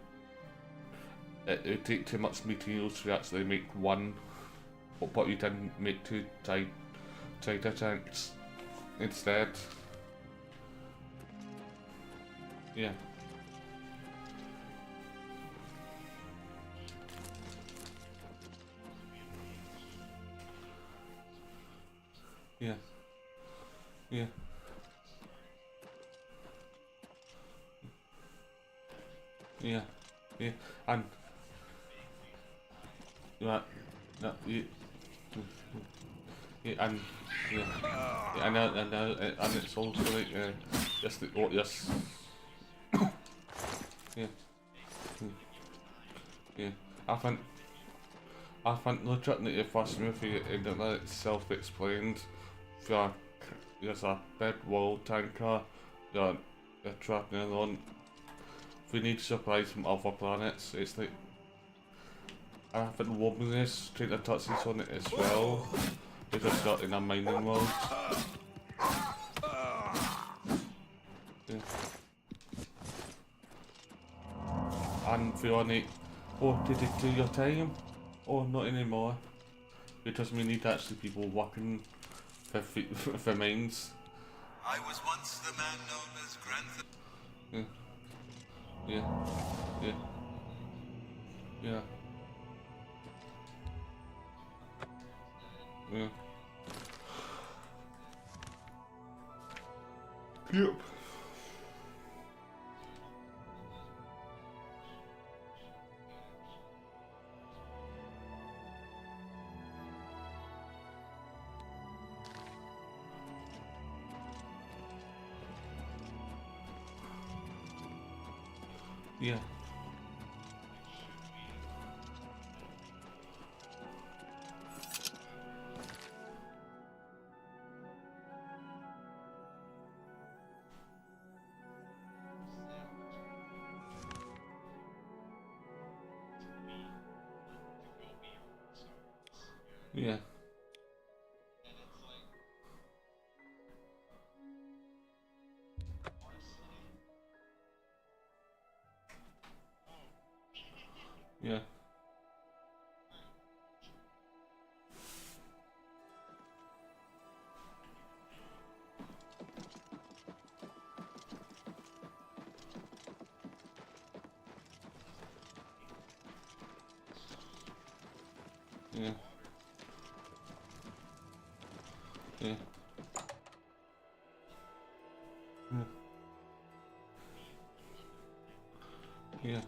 would take too much materials to actually make one, but you didn't make two tighter tanks instead. Yeah. Yeah. Yeah. Yeah. Yeah. And yeah, no, yeah, and yeah, yeah, and it's also like just the yes, yeah, Yeah, I think legitimately the first movie in that it's self-explained. There's a big world tanker that they're trapping on. We need supplies from other planets. It's like, I think womanliness trying to touch this on it as well. Because they're in a mining world. Yeah. And Fiona, oh, did it do your time? Oh, not anymore. Because we need actually people working for mines. I was once the man known as Grandson. Yeah. Yeah. Yeah. Yeah. Yeah. Yep. Yeah. Yeah. Yeah. Yeah. Yeah. Yeah.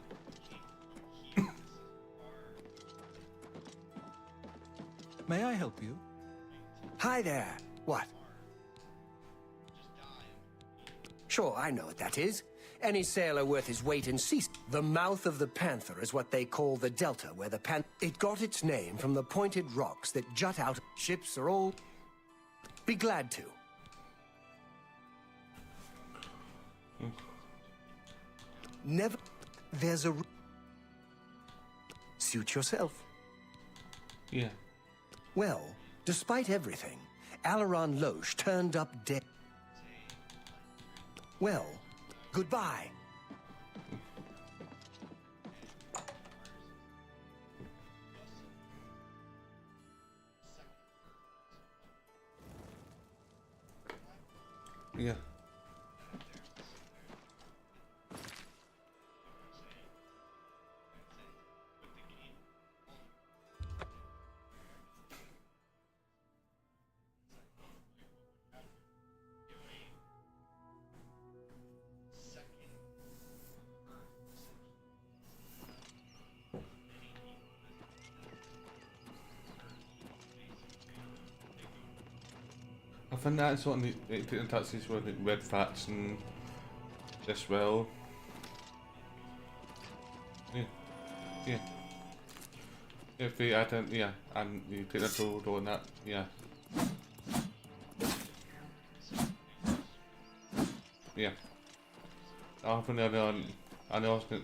May I help you? Hi there. What? Sure, I know what that is. Any sailor worth his weight in sea. The mouth of the Panther is what they call the Delta, where the It got its name from the pointed rocks that jut out. Ships are all... Be glad to. Never... There's a... Suit yourself. Yeah. Well, despite everything, Alaron Loesch turned up dead. Well, goodbye. Yeah. I think that's what they take in touch with like red faction as well. Yeah. Yeah. If they add in, yeah, and you take the road on that, yeah. Yeah. I think they're on, I know it's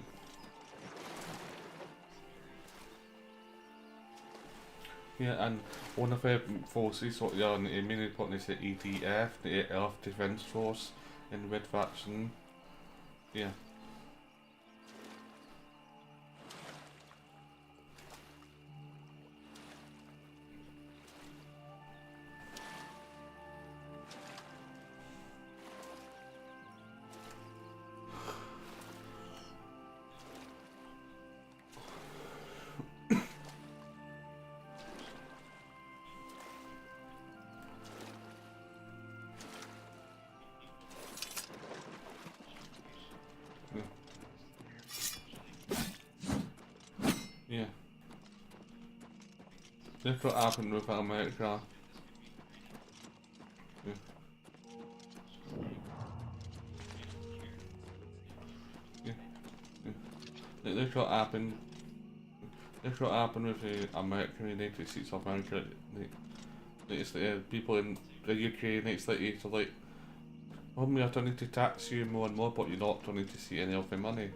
yeah, and one of the forces what you're on mainly putting is the EDF, the Earth Defense Force in the red faction. Yeah. Yeah. That's what happened with America. Yeah. Yeah. Yeah. look what happened. Look what happened with the American United States of America. It's the people in the UK next like you to like, oh me, I don't need to tax you more and more, but you're not don't need to see any of the money.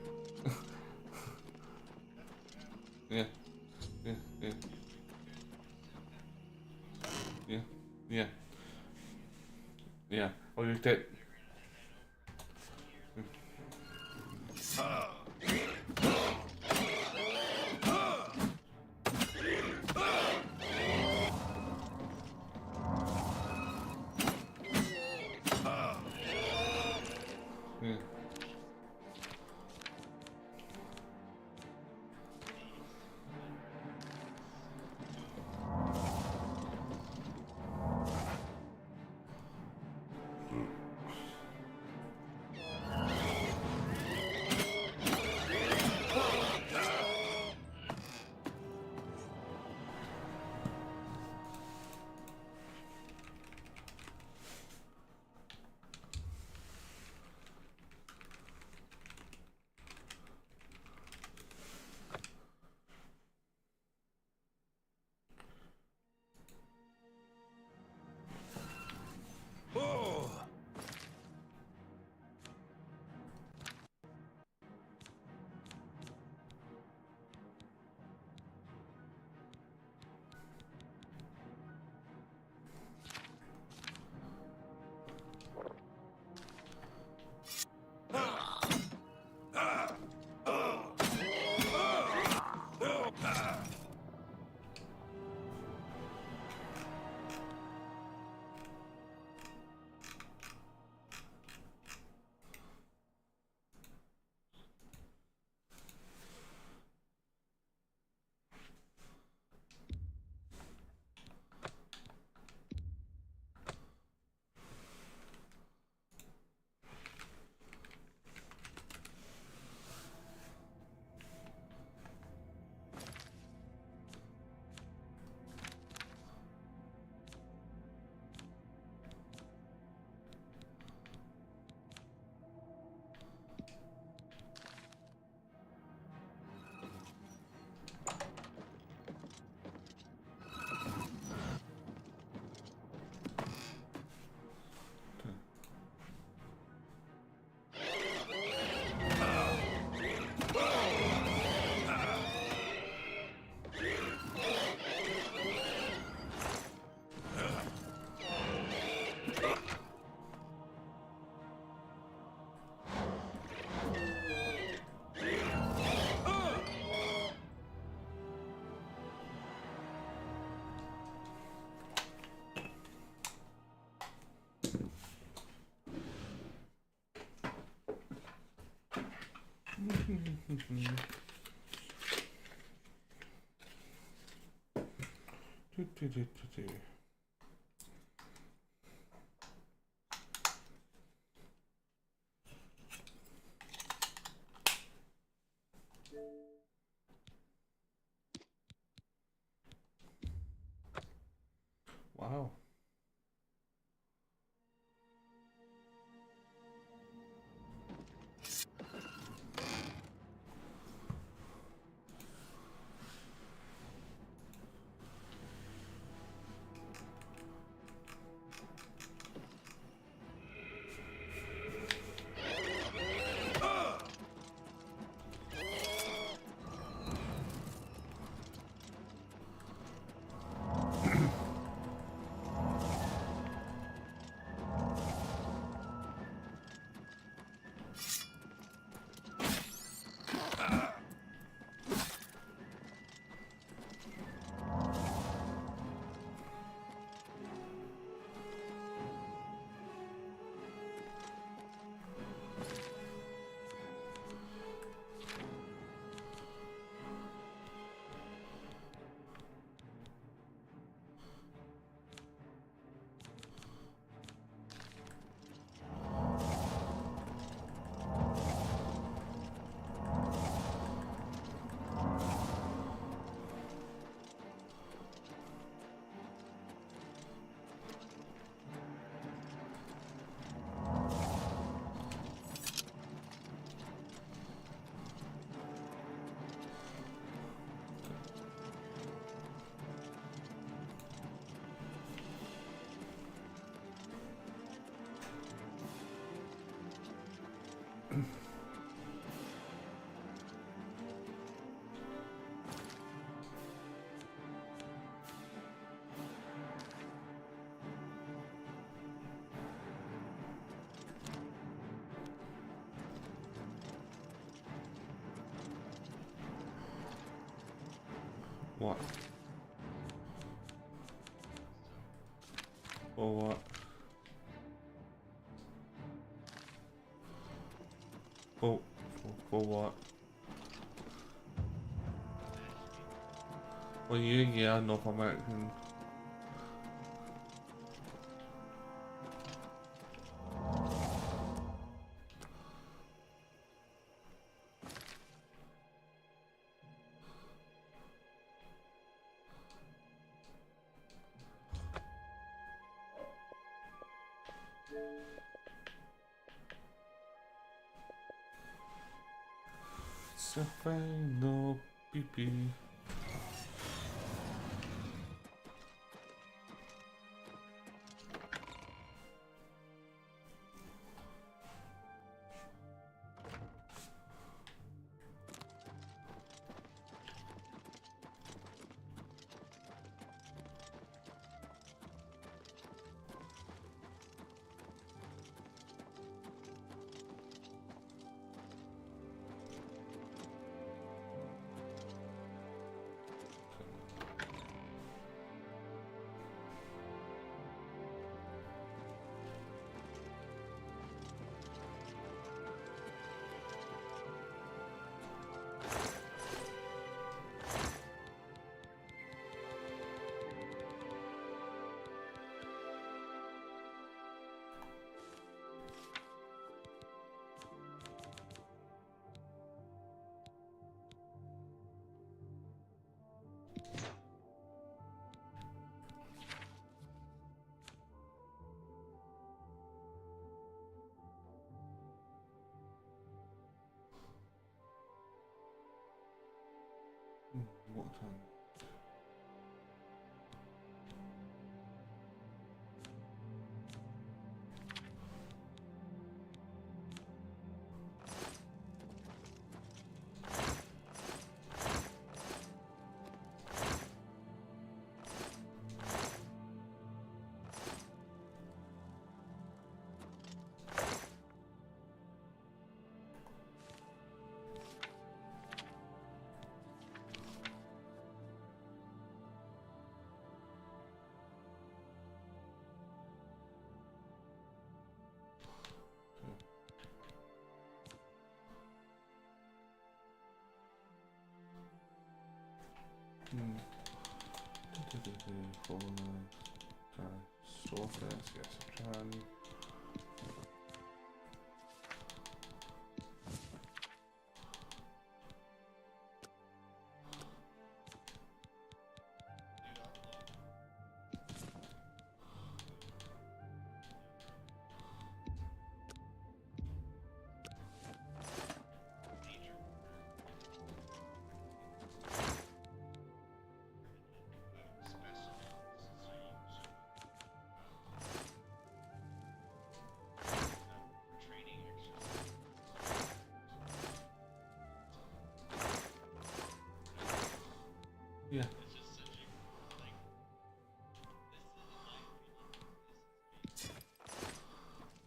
Yeah, yeah, yeah, yeah, yeah, yeah. Or you did. Yeah. Wow. What? For what? For what? Well, yeah, North American. No pee-pee. What time? Sort this, yes I can. Yeah.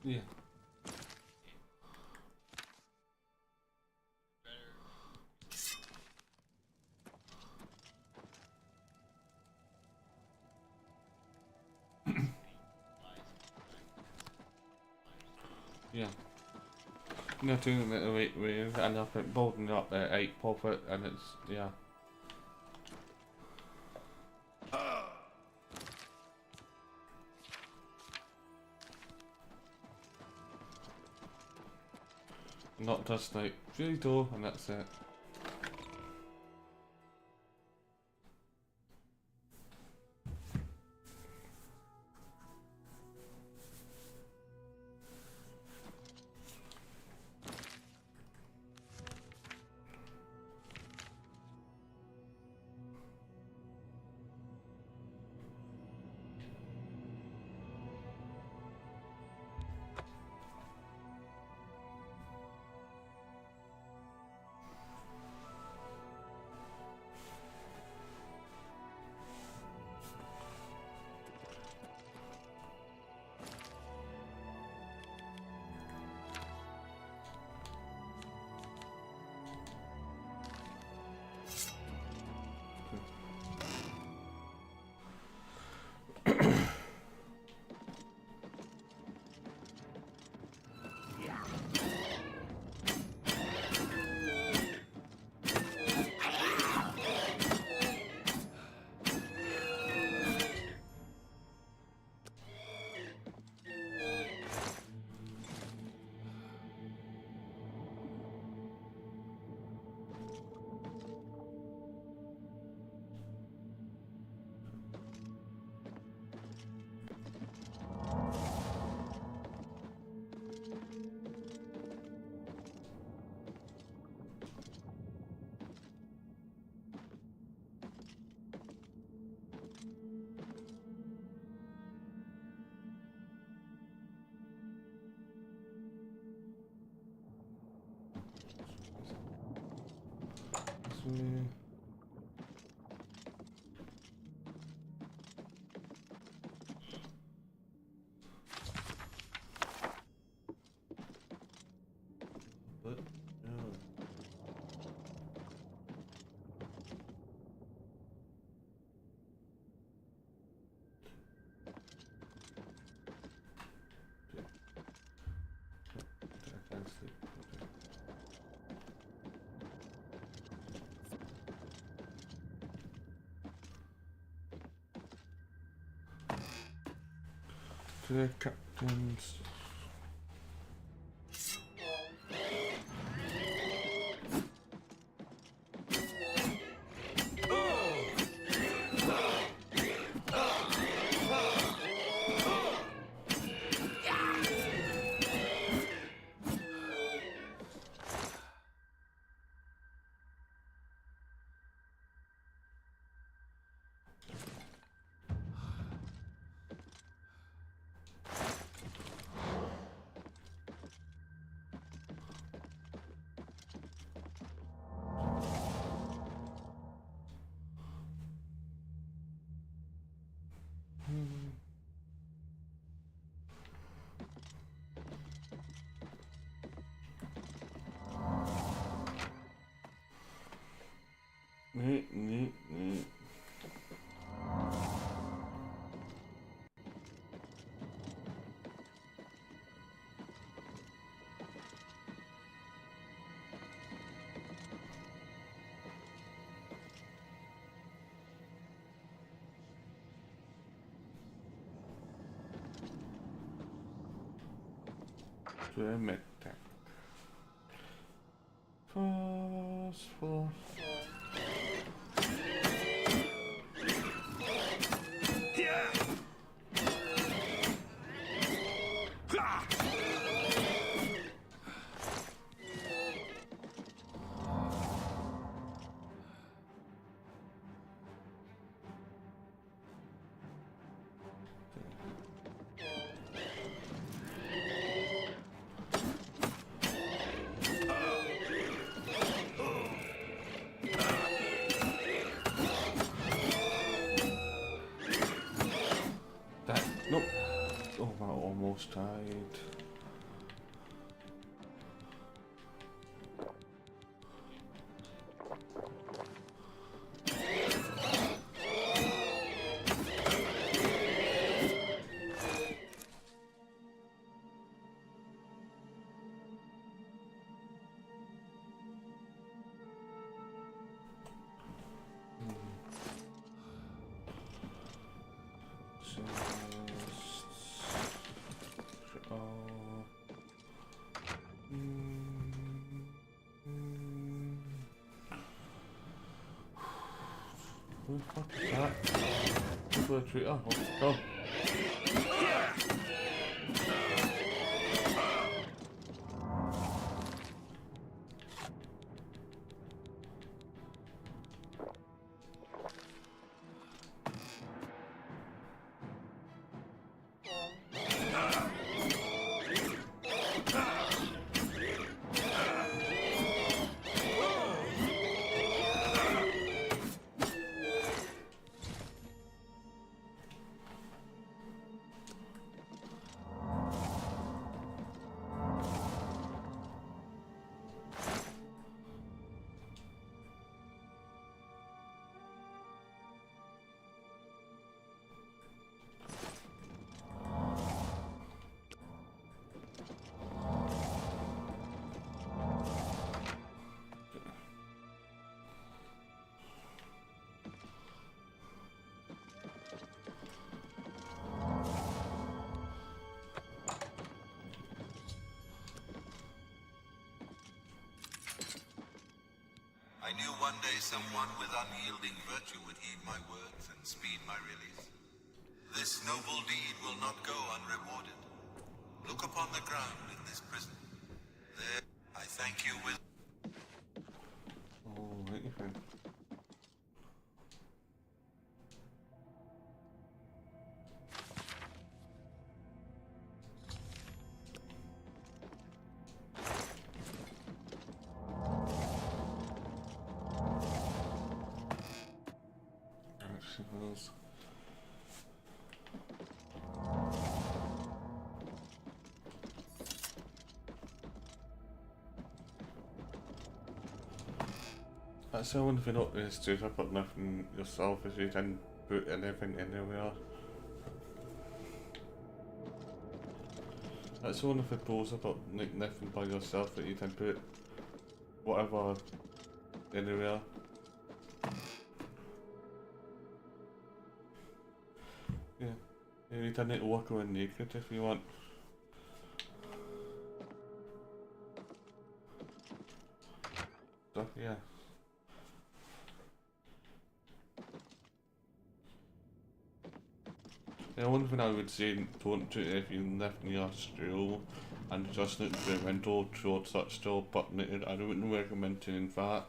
Yeah. Yeah. Nothing that we end up at bolting up at 8 profit and it's yeah. Not just like 3 door and that's it. me. But I can't sleep. To the captains. Nee. To the mech tank. Phosphor. Nope. Oh, I almost died. Who the fuck is that? People are treating. Oh. I knew one day someone with unyielding virtue would heed my words and speed my release. This noble deed will not go unrewarded. Look upon the ground in this prison. There, I thank you with... Oh, right, you friend. she has. That's the only thing up is to put nothing yourself if you can put anything anywhere. That's the only thing pros about like nothing by yourself that you can put whatever anywhere. Yeah, you can need to walk around naked if you want. So yeah. The only thing I would say don't do if you live near a school and just look through the window towards that still but I wouldn't recommend doing that.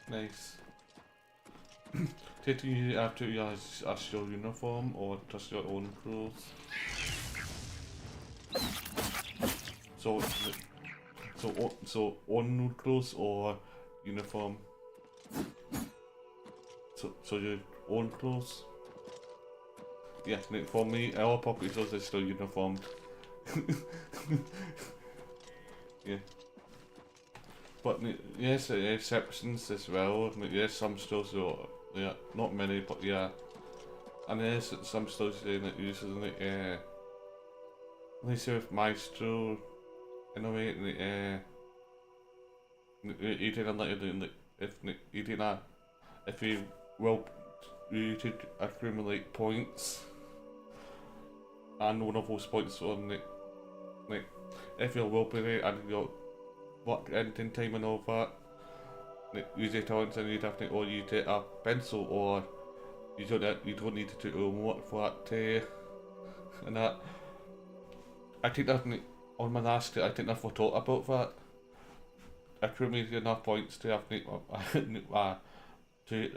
Nice. Did you have to use your uniform or just your own clothes? So own clothes or uniform? So your own clothes? Yeah, for me, our pocket clothes is still uniformed. Yeah. But yes, exceptions as well. Yes, some stores are, yeah, not many, but yeah. And yes, some stores that uses like at least with my store, in a way, you didn't like if you didn't, if you you could accumulate points, and one of those points on like if you're well paid and you're work ending time and all that, use your talents and you'd have to, or you take a pencil, or you don't need to do homework for that and that. I think that on my last day, I think I forgot about that. I accumulated enough points to have I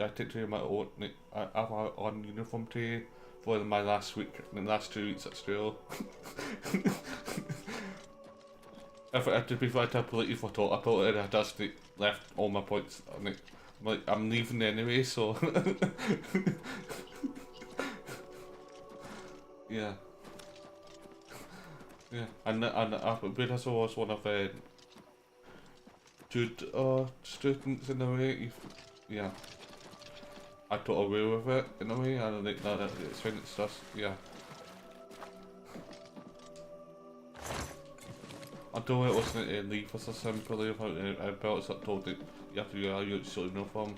think to my own I have on uniform day for my last week, the last 2 weeks at school. If I had to be fair, I completely forgot about it. I just left all my points. I'm leaving anyway, so yeah, yeah. And because I was one of the good students in a way, yeah, I got away with it in a way. I don't think that it's just yeah. I don't know it wasn't a leave us or simply about a belt that told that you have to wear your uniform.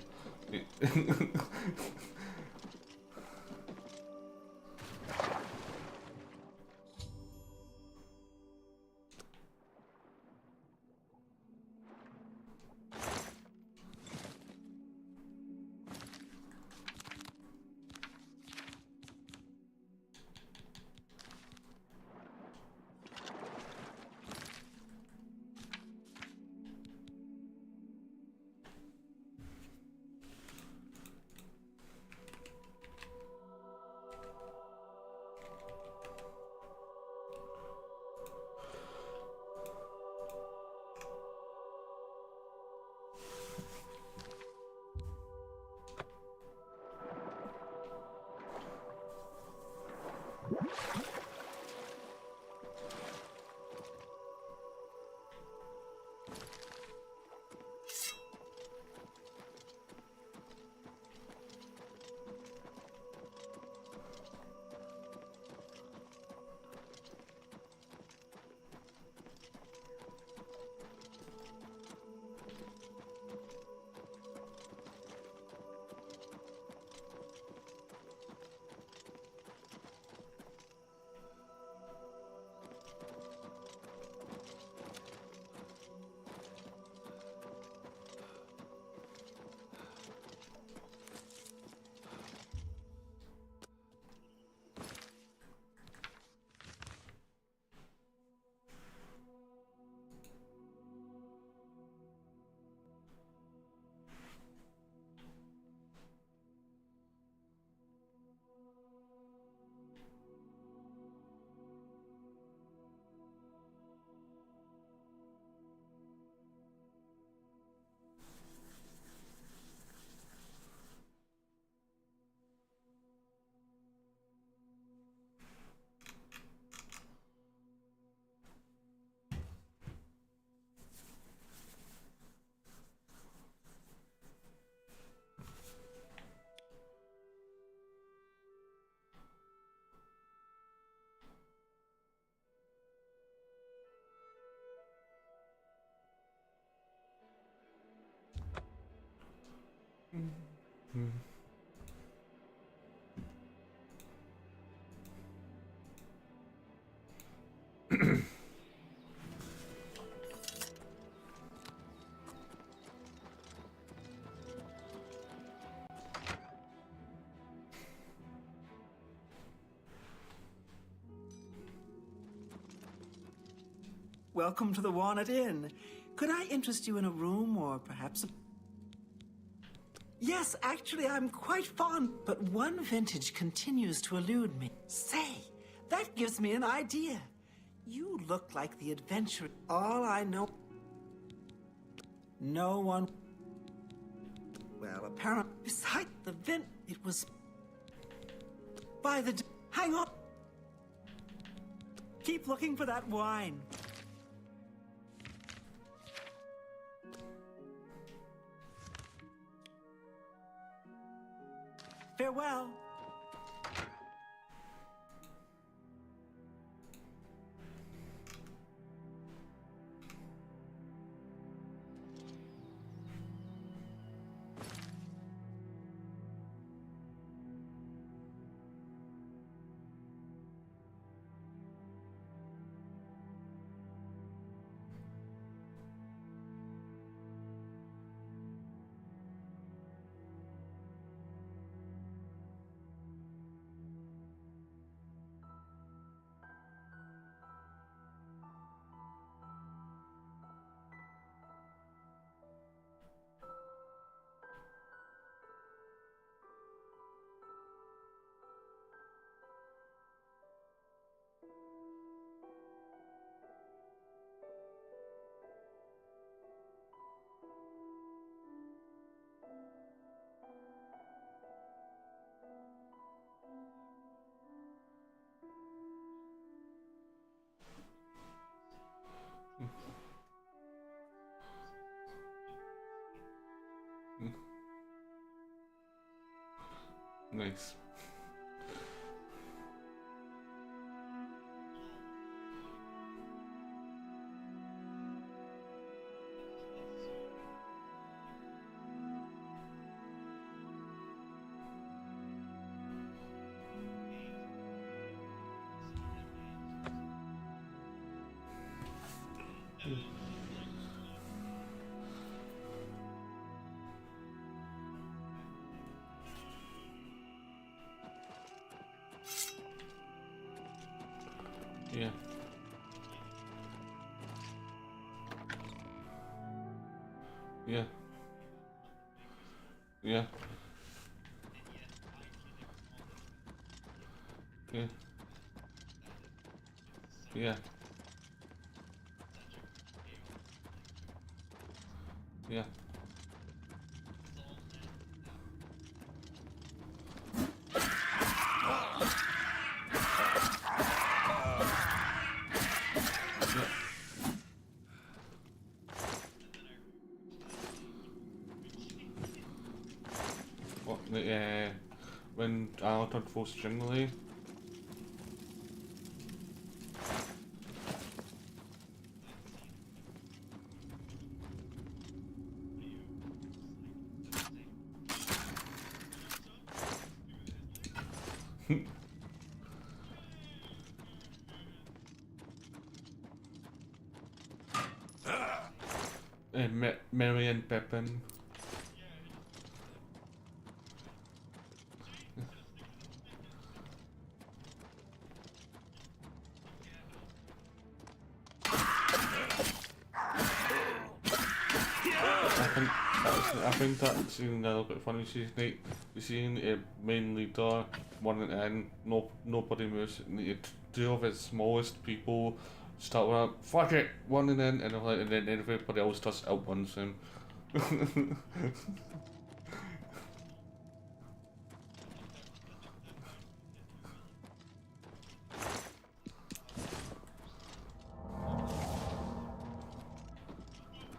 Welcome to the Walnut Inn. Could I interest you in a room or perhaps a... Yes, actually, I'm quite fond, but one vintage continues to elude me. Say, that gives me an idea. You look like the adventurer. All I know... No one... Well, apparently, beside the vent, it was... By the... Hang on! Keep looking for that wine. Farewell. Nice. Yeah. Yeah. Yeah. Yeah. Yeah. Yeah. What the when I turned full stringly. Mary and Pepin. I think that's a little bit funny. She's like, you see a main leader running in, nobody moves. Two of his smallest people start up, fuck it, running in, and then everybody else just outruns him.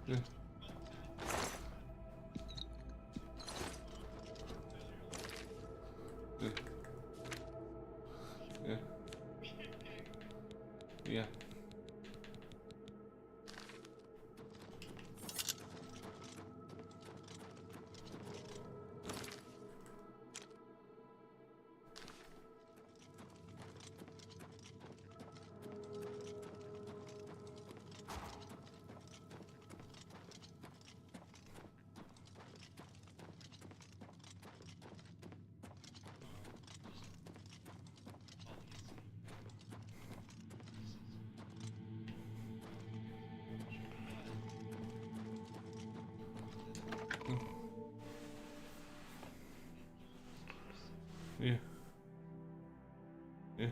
Yeah. Yeah. Yeah. Yeah. Yeah.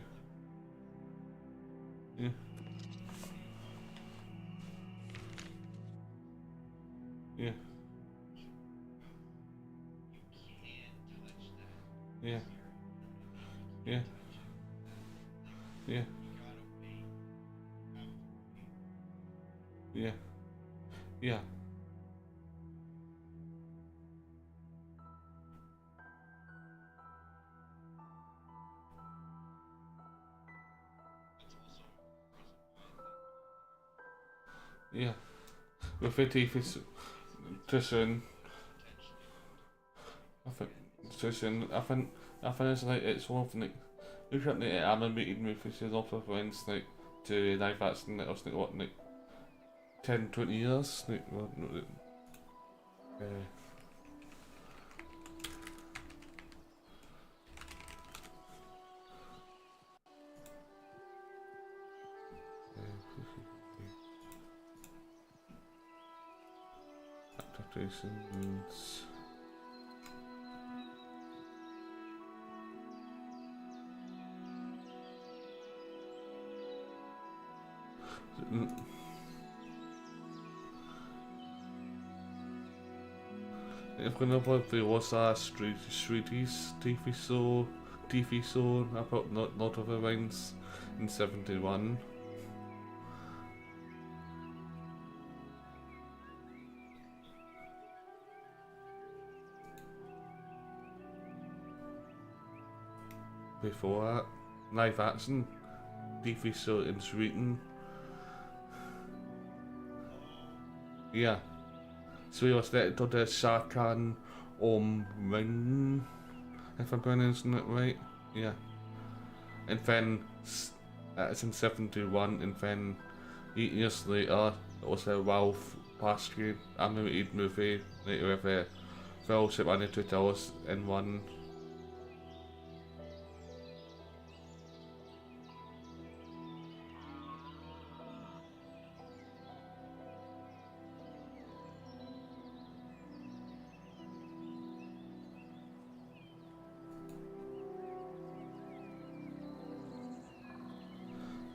Yeah. Yeah. Yeah. Yeah. Yeah. Yeah. Yeah. Yeah. With the teeth is Trishan. I think Trishan. I think it's like it's one of like look at the animated movies is also friends like to live action that was like what like 10, 20 years like what no, adaptations. If we know about there was a streeties TV show about not of the Rings in 71. Before that, live action TV show in Sweden. Yeah. So jag släppte det Shakan om Ring, if I'm pronouncing it right. Yeah. And then it's in 71, and then 8 years later it was a Ralph Pasky animated movie with a Fellowship and the Two Towers in one.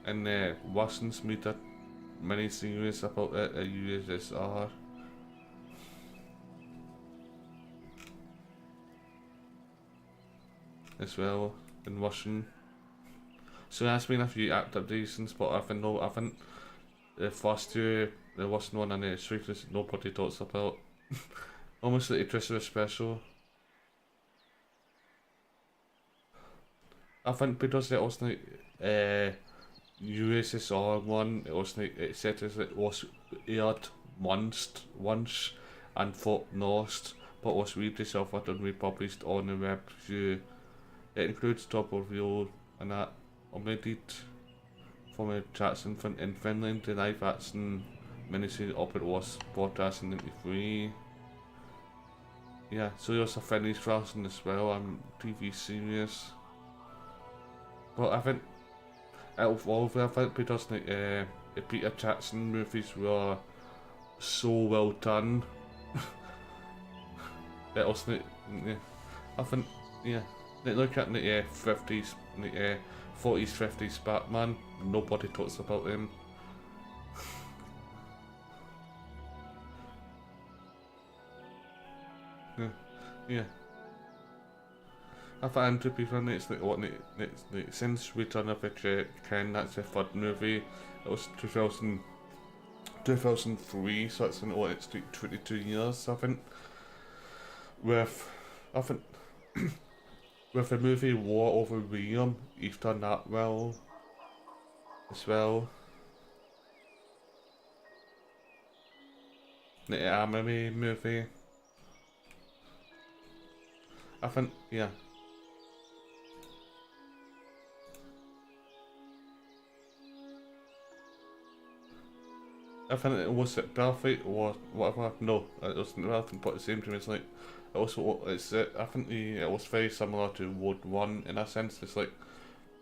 And Watson's made a mini-series about the USSR. As well, in Russian. So there's been a few adaptations, but I think the first two, the Russian one and the Swedish, nobody talks about. Almost like a Christmas special. I think because it was like USSR one, it was like it said it was aired once and thought lost, but was rediscovered and republished on the web. So it includes top review and that omitted from a Jackson in Finland. The live action miniseries up it was broadcast in '93. Yeah, so there's a Finnish version as well and TV series. But I think out of all of them, I think because like the Peter Jackson movies were so well done. That was like, yeah, I think, yeah, like look at the 50s, the 40s, 50s Batman, nobody talks about him. Yeah. I find to be funny, it's like what it's like since Return of the Ken, that's the third movie. It was 2003, so it's in what it's like 22 years, I think. With with the movie War Over William, he's done that well as well. The anime movie. I think, yeah. I think it was it Belfast or whatever. No, it wasn't Belfast, but the same to me. It's like also it's I think it was very similar to World 1 in a sense. It's like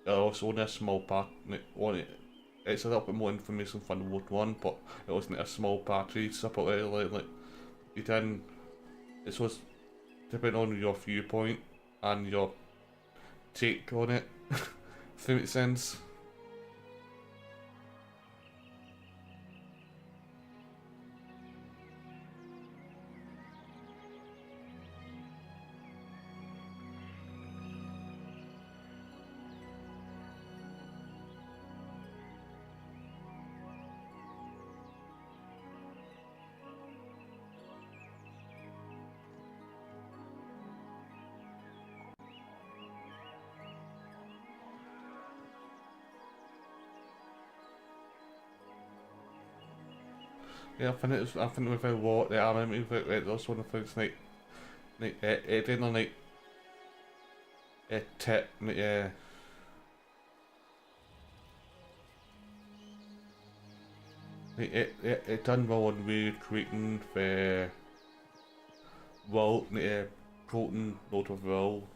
it was only a small part. It's a little bit more information from World 1, but it wasn't a small party. Separately, like you then it was depending on your viewpoint and your take on it. If that makes sense. Yeah, I think with what the anime movie, that's one of the things it didn't like it done well on weird creating the world, protein lot of world,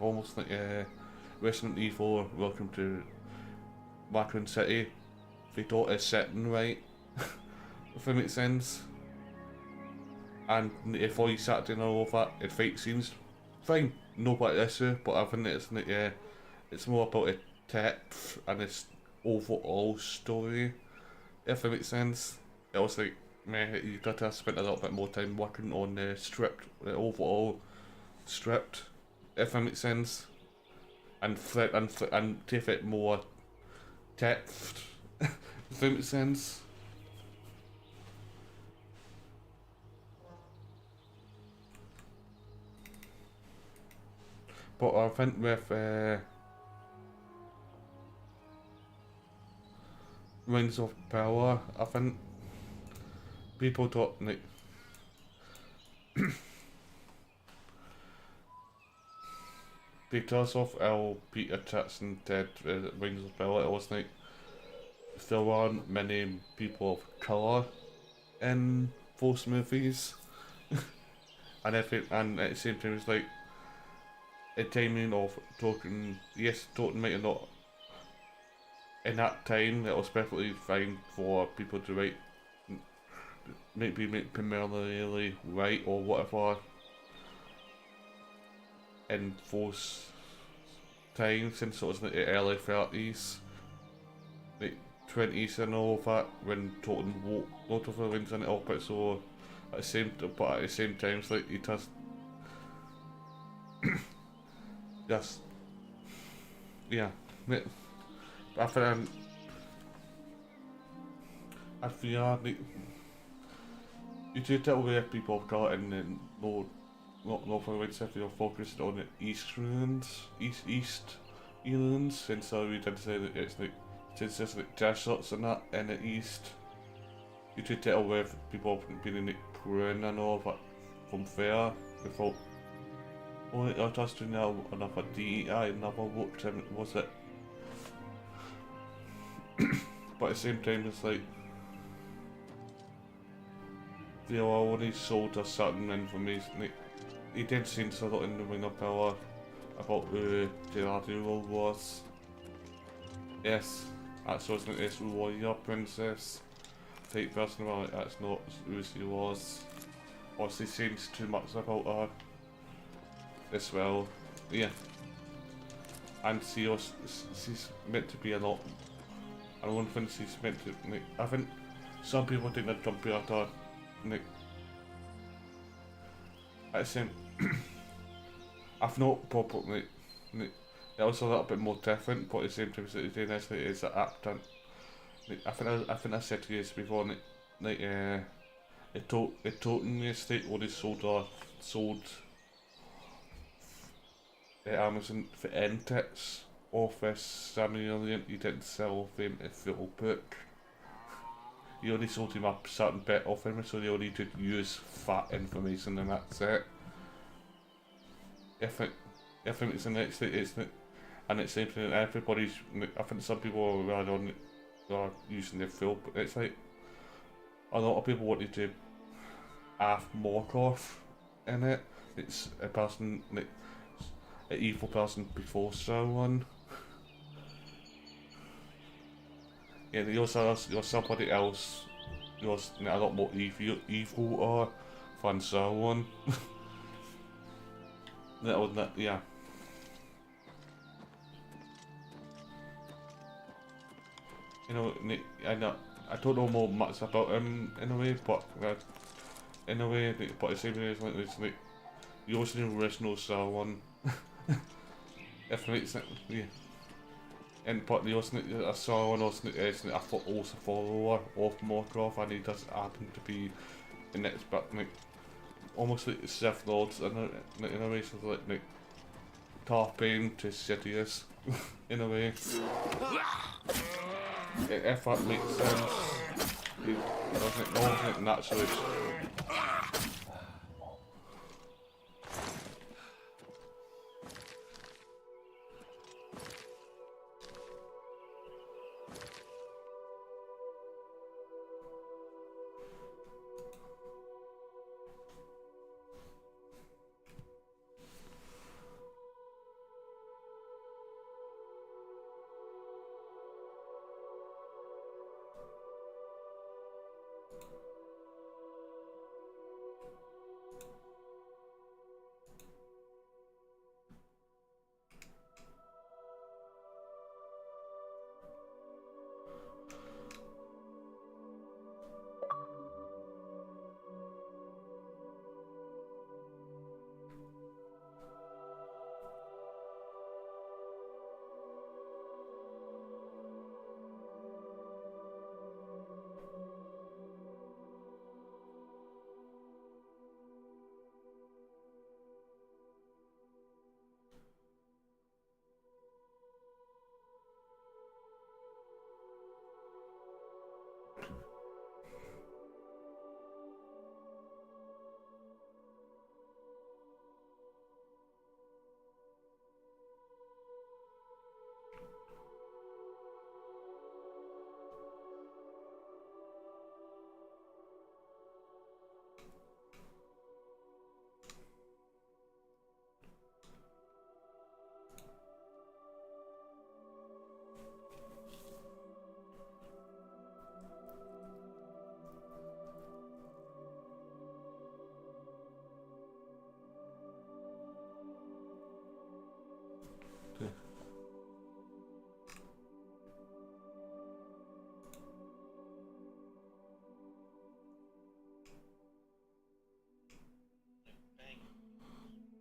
almost Resident Evil, Welcome to Raccoon City. They thought it's setting right. If that makes sense. And if all you sat down and all of that, it fight scenes, fine, no bad issue, but I think it's more about the depth and its overall story, if that makes sense. It was like, meh, you got to spend a little bit more time working on the script, the overall script, if that makes sense. And give it more depth, if that makes sense. But I think with Rings of Power, I think people don't like because of how Peter Jackson did Rings of Power. It was like there weren't many people of colour in those movies, and at the same time it's like a timing of Tolkien. Yes, Tolkien might have not in that time. It was perfectly fine for people to write, maybe primarily write or whatever in those times, since it was like the early 30s, like 20s and all of that, when Tolkien wrote Lord of the Rings and it all. But so at the same time, it's like it has just yeah. I think I feel like you do tell where people have got in the North of Rings if you're focused on the East Islands, since we did say that it's like since there's like deserts and that in the east. You do tell where people have been in the Quran and all, but from there without only just doing another DEI, another what time was it? But at the same time, it's like they are only sold a certain information. Like, he did seem to a lot in the Ring of Power about who Galadriel was. Yes, that's wasn't this warrior princess type person. Well, that's not who she was. Obviously, seems too much about her as well. Yeah, and she's meant to be a lot. I don't think she's meant to. Like, I think some people think that compared her, like, at the same, I've not properly. Like, it was a little bit more different, but at the same time, it's an actor. Like, I think I said to you this before. Like, it told me a state only sold Amazon for end tips. Office Samuel, he didn't sell him a full book. He only sold him a certain bit of him, so they only did use that information and that's it. If it's the next thing, it's the, and it's the same thing. Everybody's. I think some people are using the full, but it's like a lot of people wanted to add Morgoth in it. It's a person, like an evil person before someone. Yeah, you're somebody else. You're a lot more evil than someone. Yeah. you know, I don't know more much about him in a way, but in a way, but the same way as like it's like you also the original Star one, if it makes sense, yeah. And but the also a Star one also is also follower of Morgoth, and he does happen to be the next, but like almost like the Sith Lords in a way, so like Tarpane to Sidious in a way. If that makes sense, it doesn't naturally.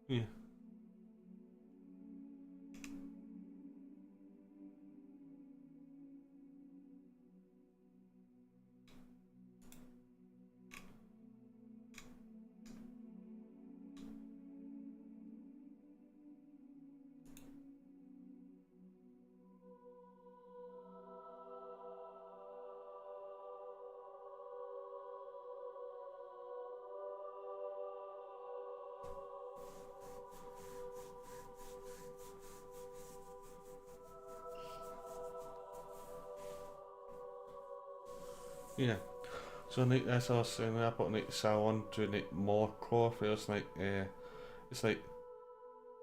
Yeah. Yeah. So like as I was saying, I put like Sauron to like Morgoth. It's like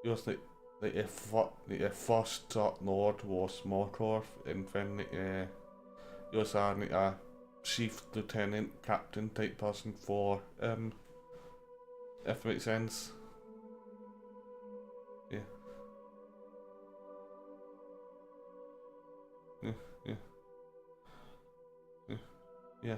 it was like the first Dark Lord was Morgoth, and then it was like a chief lieutenant, captain type person for if it makes sense. Yeah. Yeah. Yeah. Yeah. Yeah.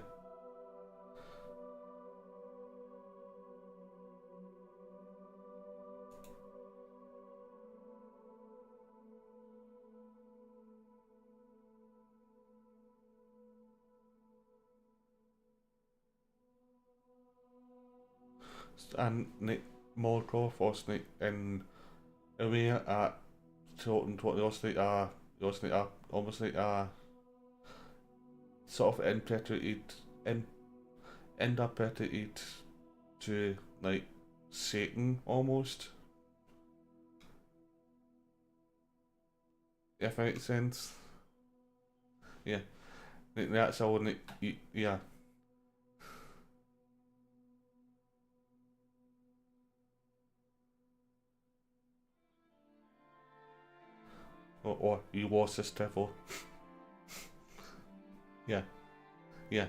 And Nick Morgoth was like in a way at talking to what they also like almost like sort of in interpreted to like Satan almost. If that makes sense. Yeah. Like, that's all like yeah. Or he was this devil. Yeah. Yeah.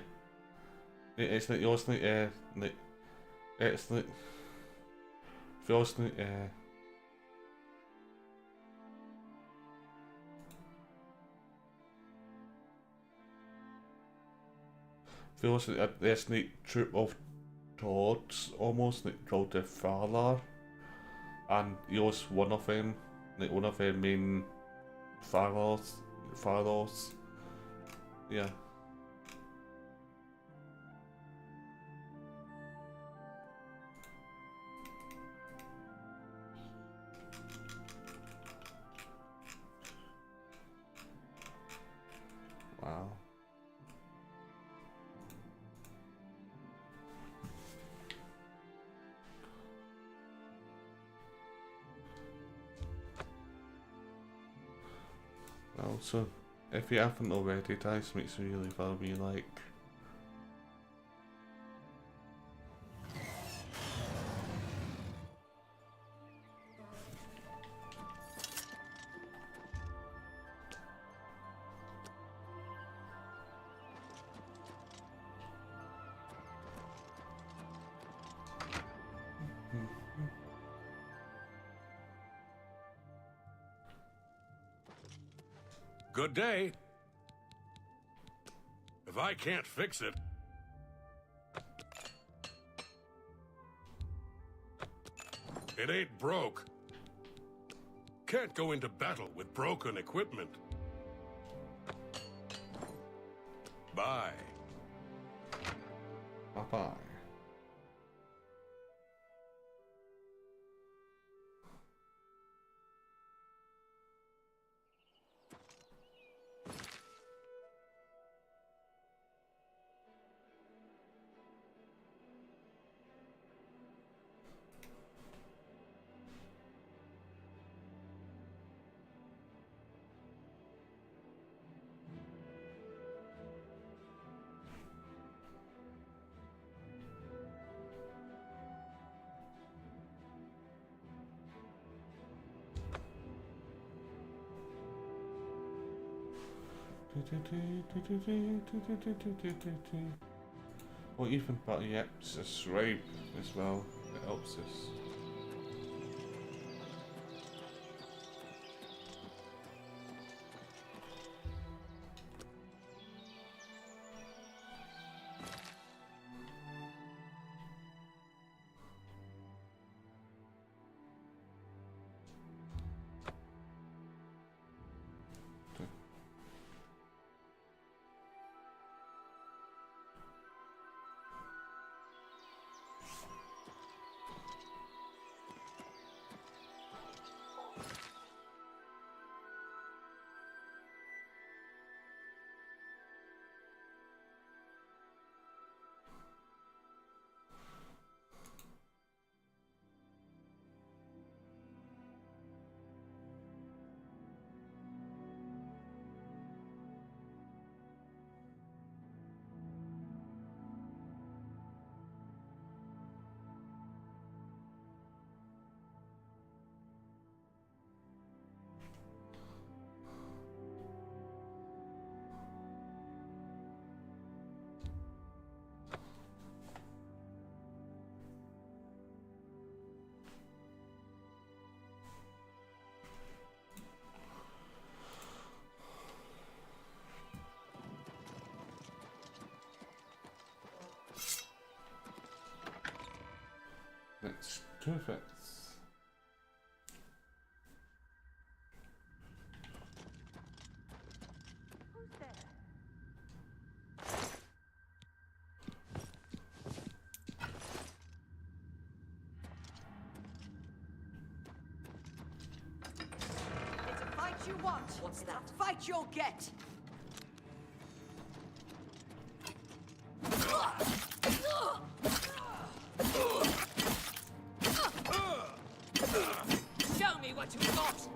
It's like also like it's like feels like feels like this like troop of toads almost like called the Father, and he was one of them, like one of the main fathers. Yeah. Wow. Well, so if you haven't already, Dice makes me really fun. Me like. Good day. If I can't fix it... It ain't broke. Can't go into battle with broken equipment. Bye. Bye-bye. Or even better yet, subscribe as well. It helps us. That's perfect. It's a fight you want. What's that? Fight you'll get. Show me what you've got.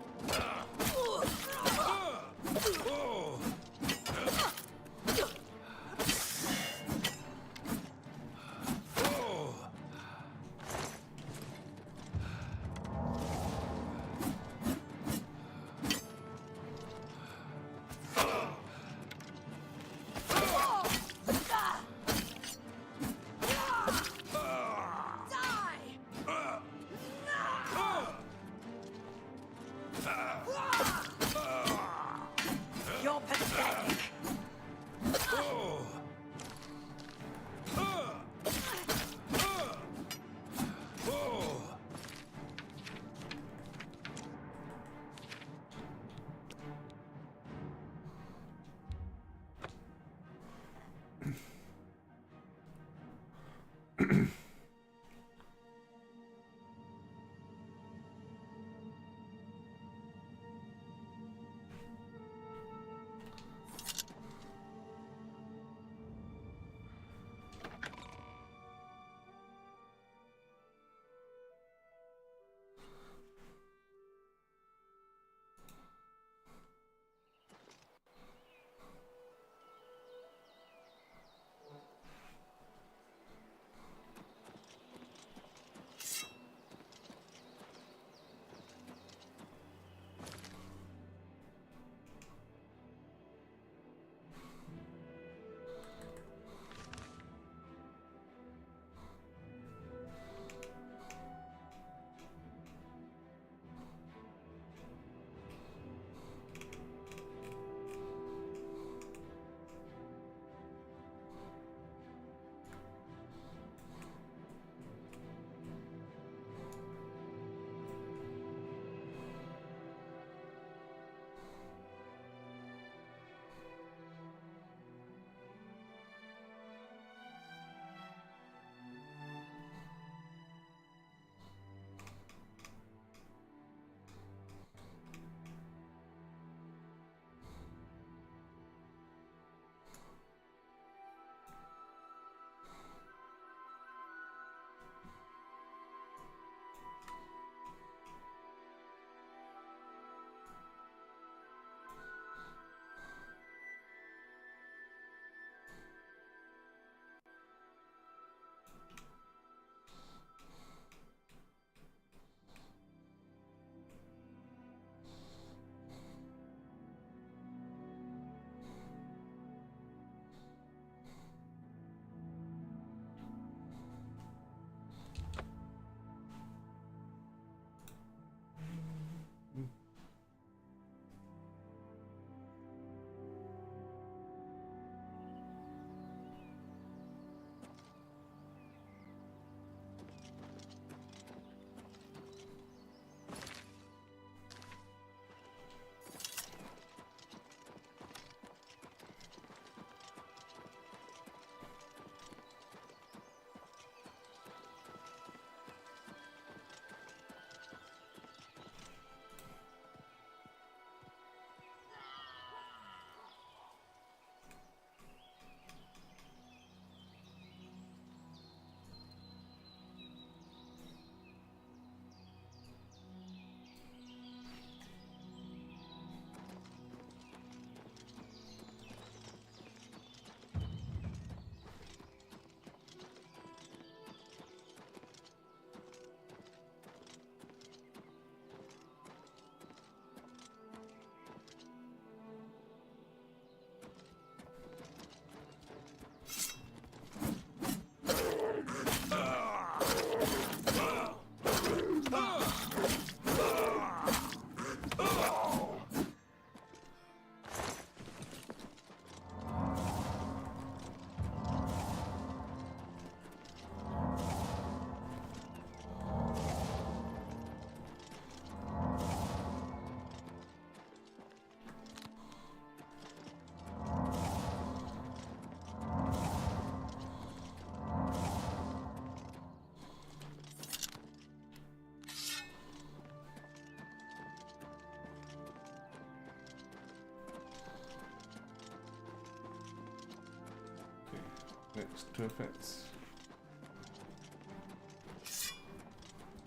Next two effects.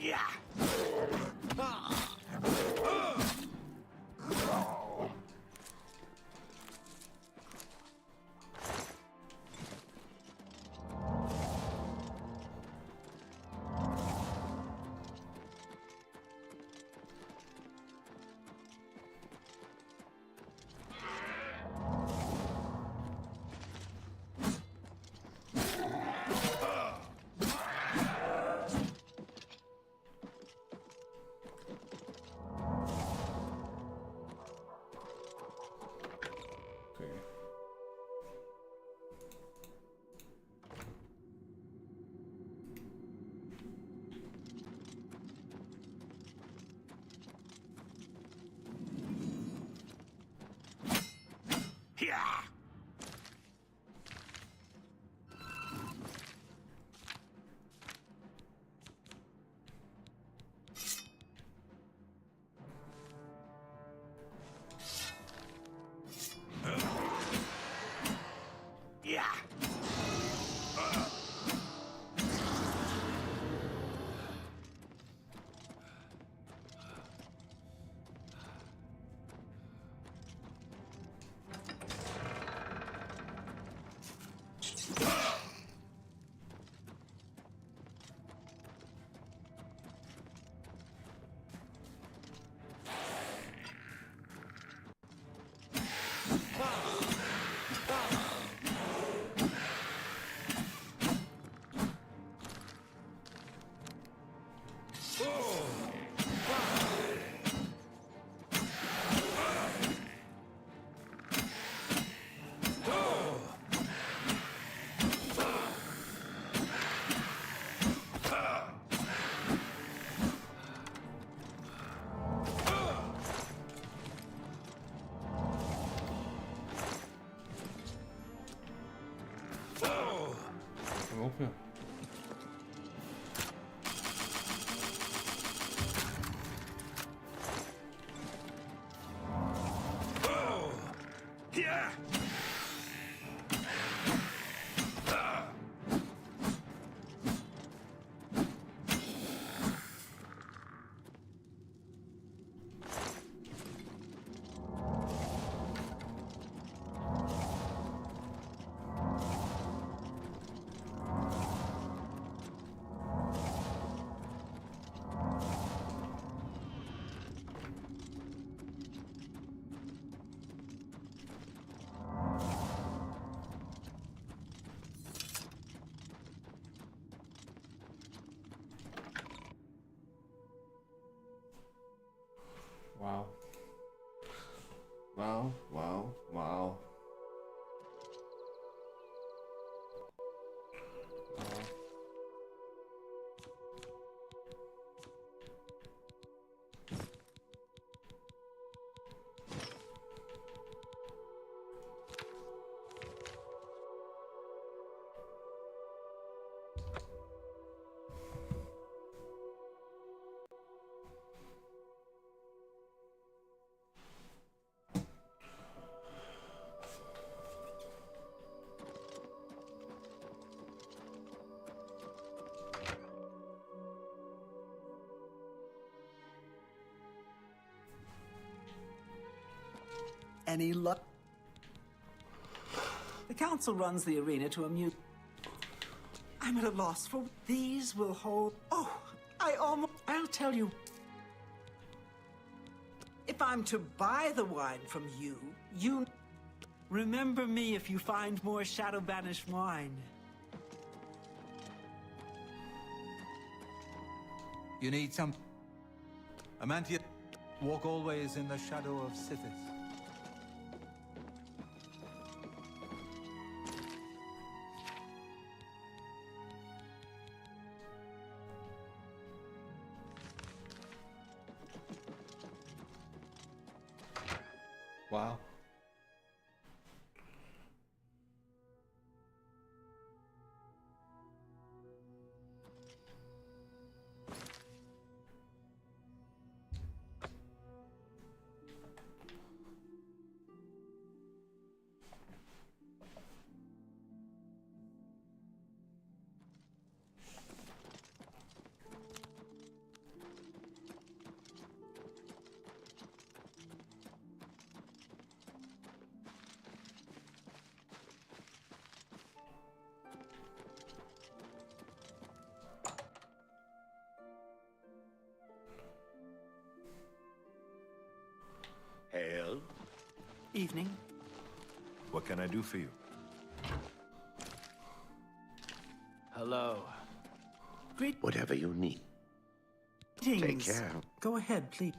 Yeah. Yeah. Yeah. Come up here. Yeah. Wow. Wow, wow, wow. Any luck? The council runs the arena to amuse. I'm at a loss for these will hold. Oh, I'll tell you. If I'm to buy the wine from you, you remember me if you find more shadow banished wine. You need some. Amantia, walk always in the shadow of Sithis. Wow. Evening. What can I do for you? Hello. Whatever you need. Greetings. Take care. Go ahead, please.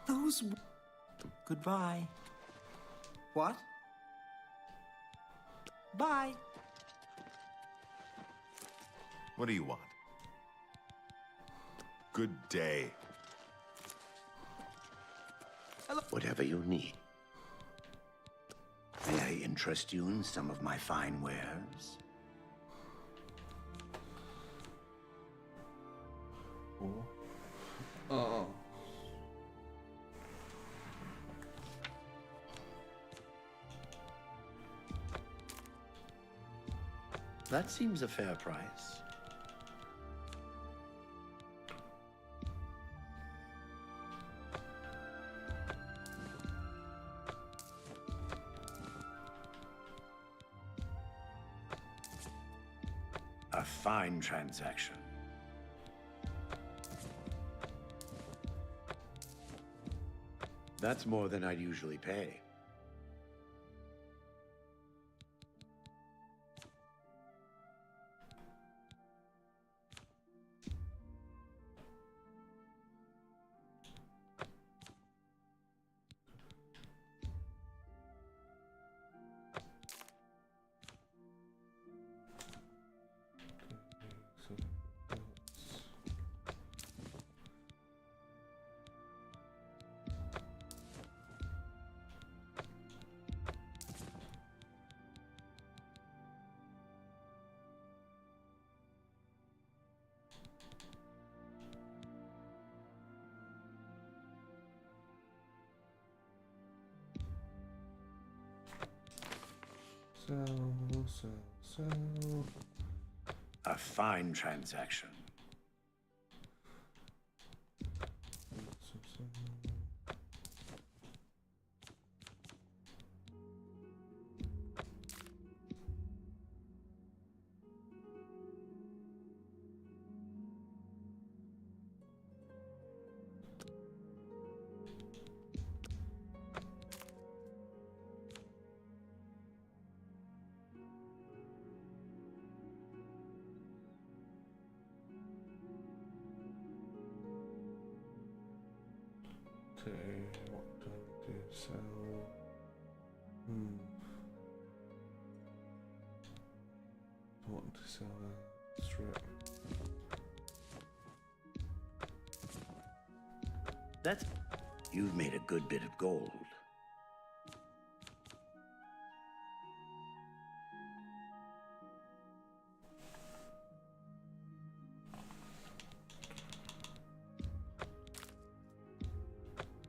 Those... Goodbye. What? Bye. What do you want? Good day. Whatever you need. May I interest you in some of my fine wares? Oh. That seems a fair price. A fine transaction. That's more than I'd usually pay. So. A fine transaction. Okay, what can I do? So, I want to sell a strip. That's... You've made a good bit of gold.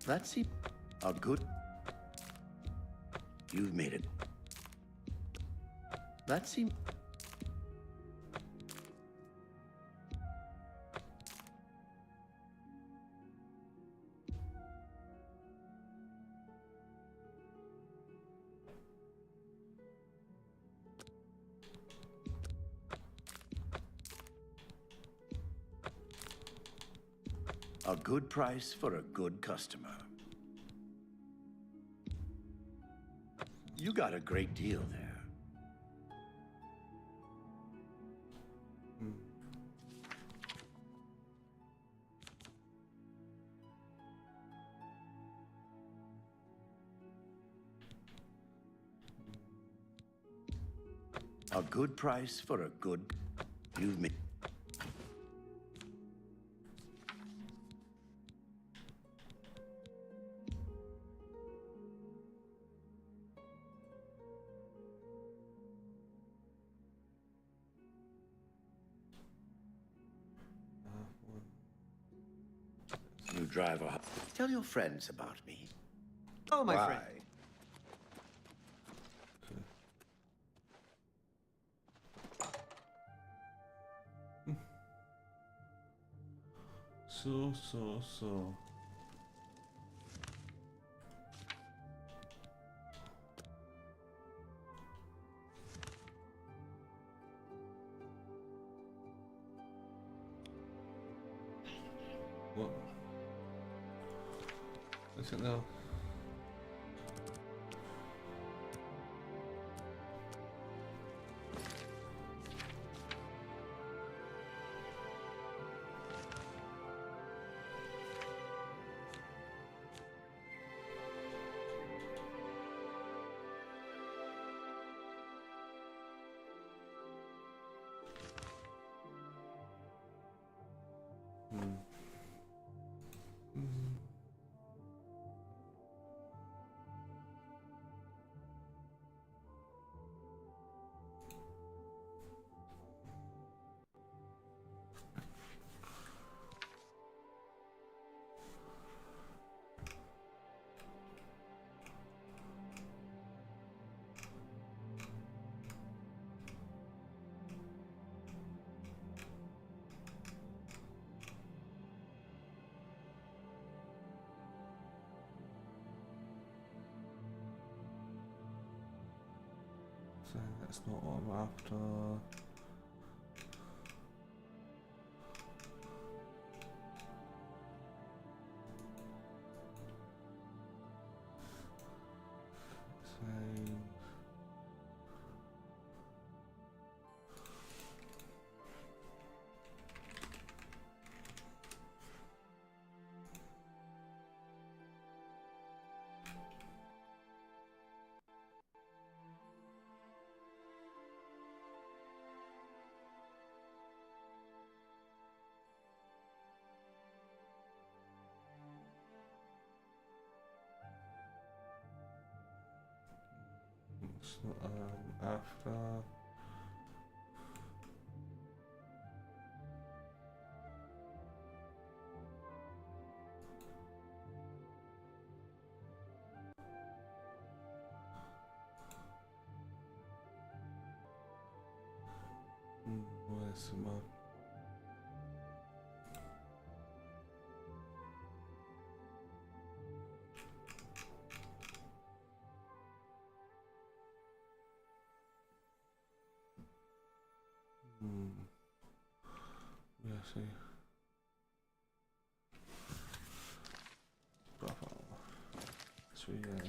That's a good... You've made it. That seems... A good price for a good customer. You got a great deal there. A good price for a good... You've made... You drive a... Tell your friends about me. Oh, my friend. So. What? Is it now? So that's not what I'm after. Save. It's not after. Where's the map? Yeah, see. Bravo. 3 years.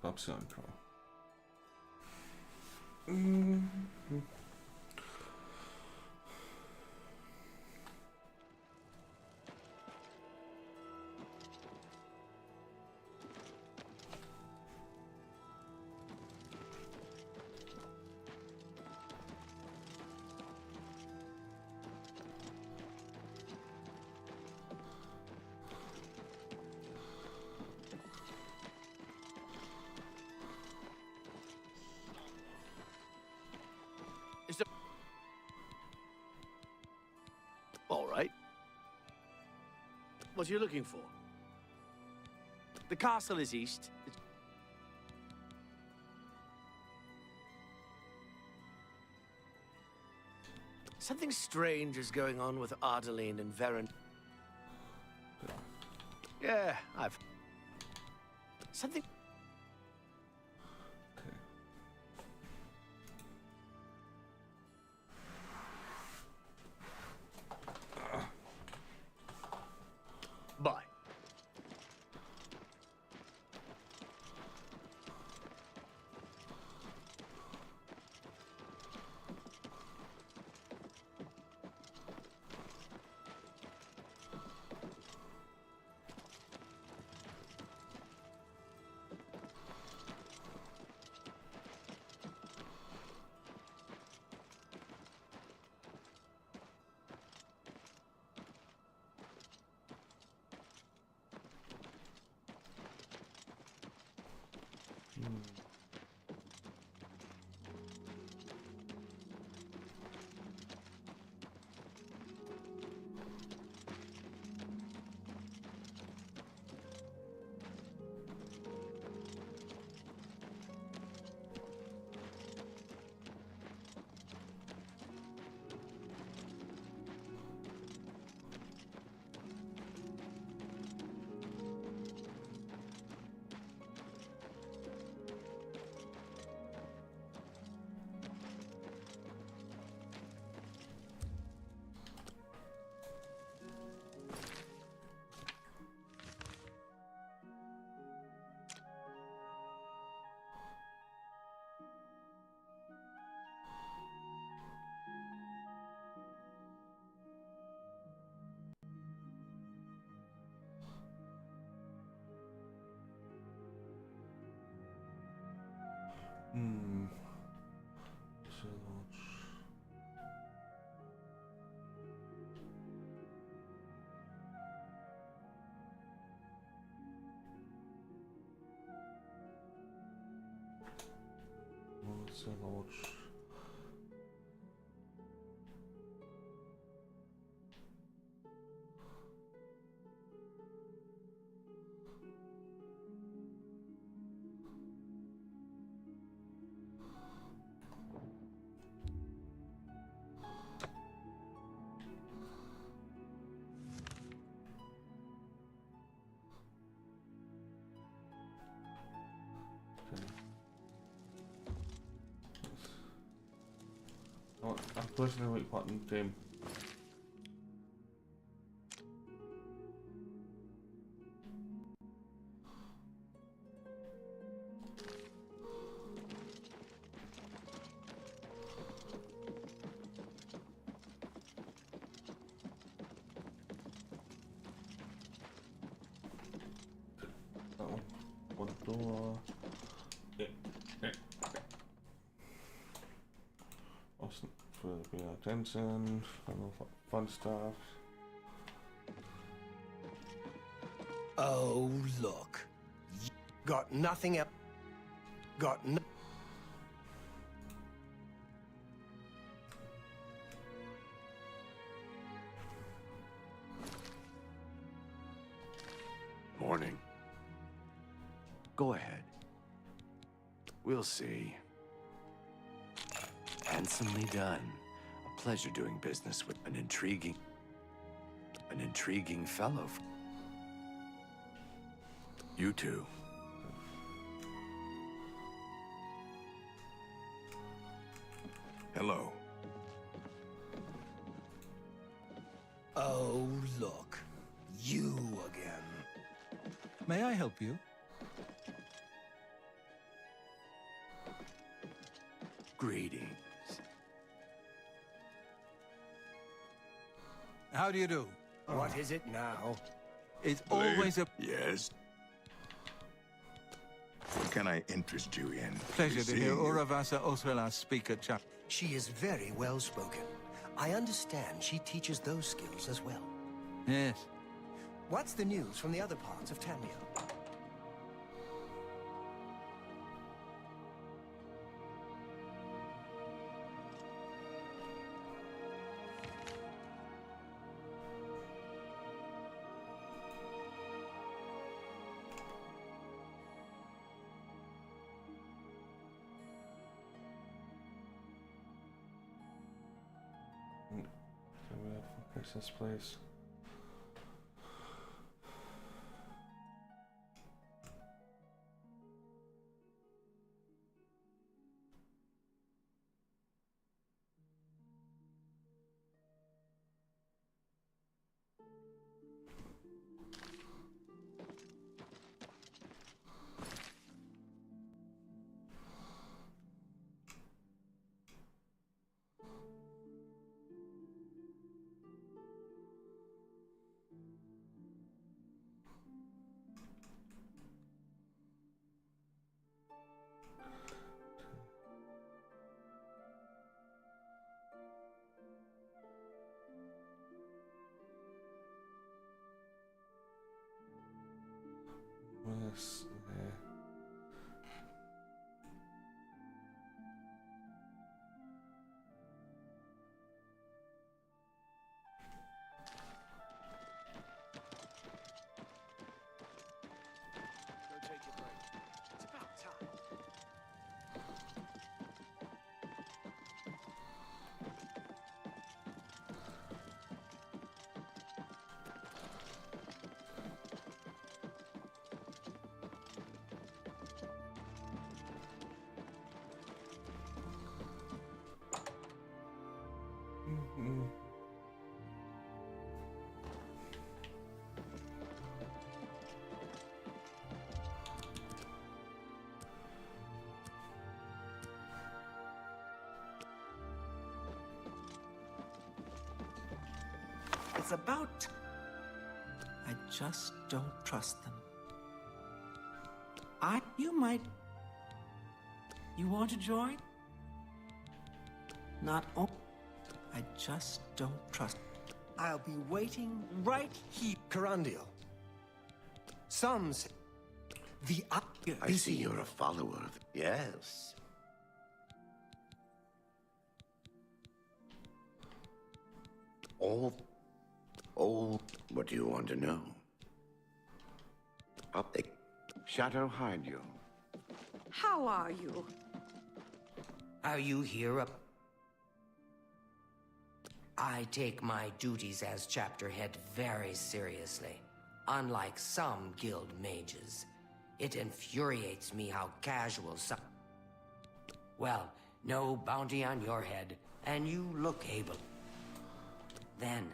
Upside Pro. All right. What are you looking for? The castle is east. Something strange is going on with Ardeline and Varen. Yeah, I've... Something... Bye. Hmm. So much. So much. Oh, I'm pushing the right button, Tim. Oh, one door. Awesome. For the attention, fun stuff. Oh, look. Got nothing else. Got no. Morning. Go ahead. We'll see. Handsomely done. A pleasure doing business with an intriguing fellow. You two. Hello. Oh, look. You again. May I help you? Greetings. How do you do? What is it now? It's always a Yes. What can I interest you in? pleasure to hear Seeing you- Uravasa Osrela speak at chap. She is very well spoken. I understand she teaches those skills as well. Yes. What's the news from the other parts of Tamriel? Where the fuck is this place? Where's there? Go take your break. It's about time. It's about... I just don't trust them. You You want to join? Not only. I just don't trust. I'll be waiting right here. Carandial. Some say the I see you're a follower. Yes. All. What do you want to know? Up the shadow hide you. How are you? Are you here? I take my duties as chapter head very seriously. Unlike some guild mages, it infuriates me how casual some... Well, no bounty on your head, and you look able. Then,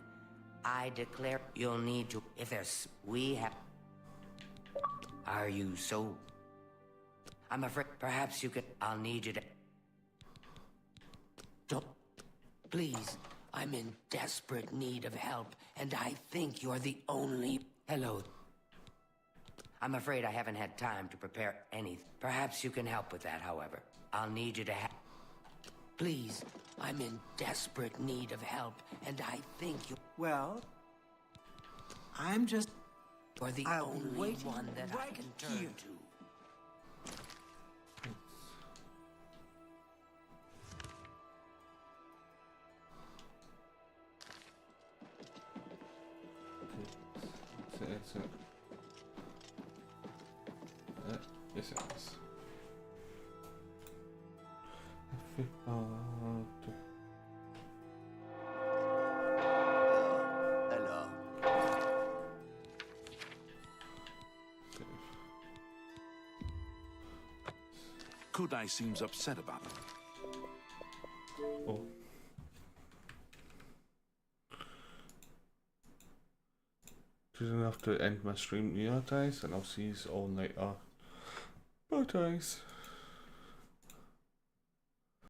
I declare you'll need to... If there's... We have... Are you so... I'm afraid perhaps you could... I'll need you to... Don't... Please, I'm in desperate need of help, and I think you're the only... Hello. I'm afraid I haven't had time to prepare anything. Perhaps you can help with that, however. I'll need you to Please, I'm in desperate need of help, and I think you... Well, I'm just... You're the only one that I can turn to. That's it. Yes, it is. Hello. Kudai seems upset about it. Oh. Just enough to end my stream here, guys, and I'll see you all later. Bye, guys.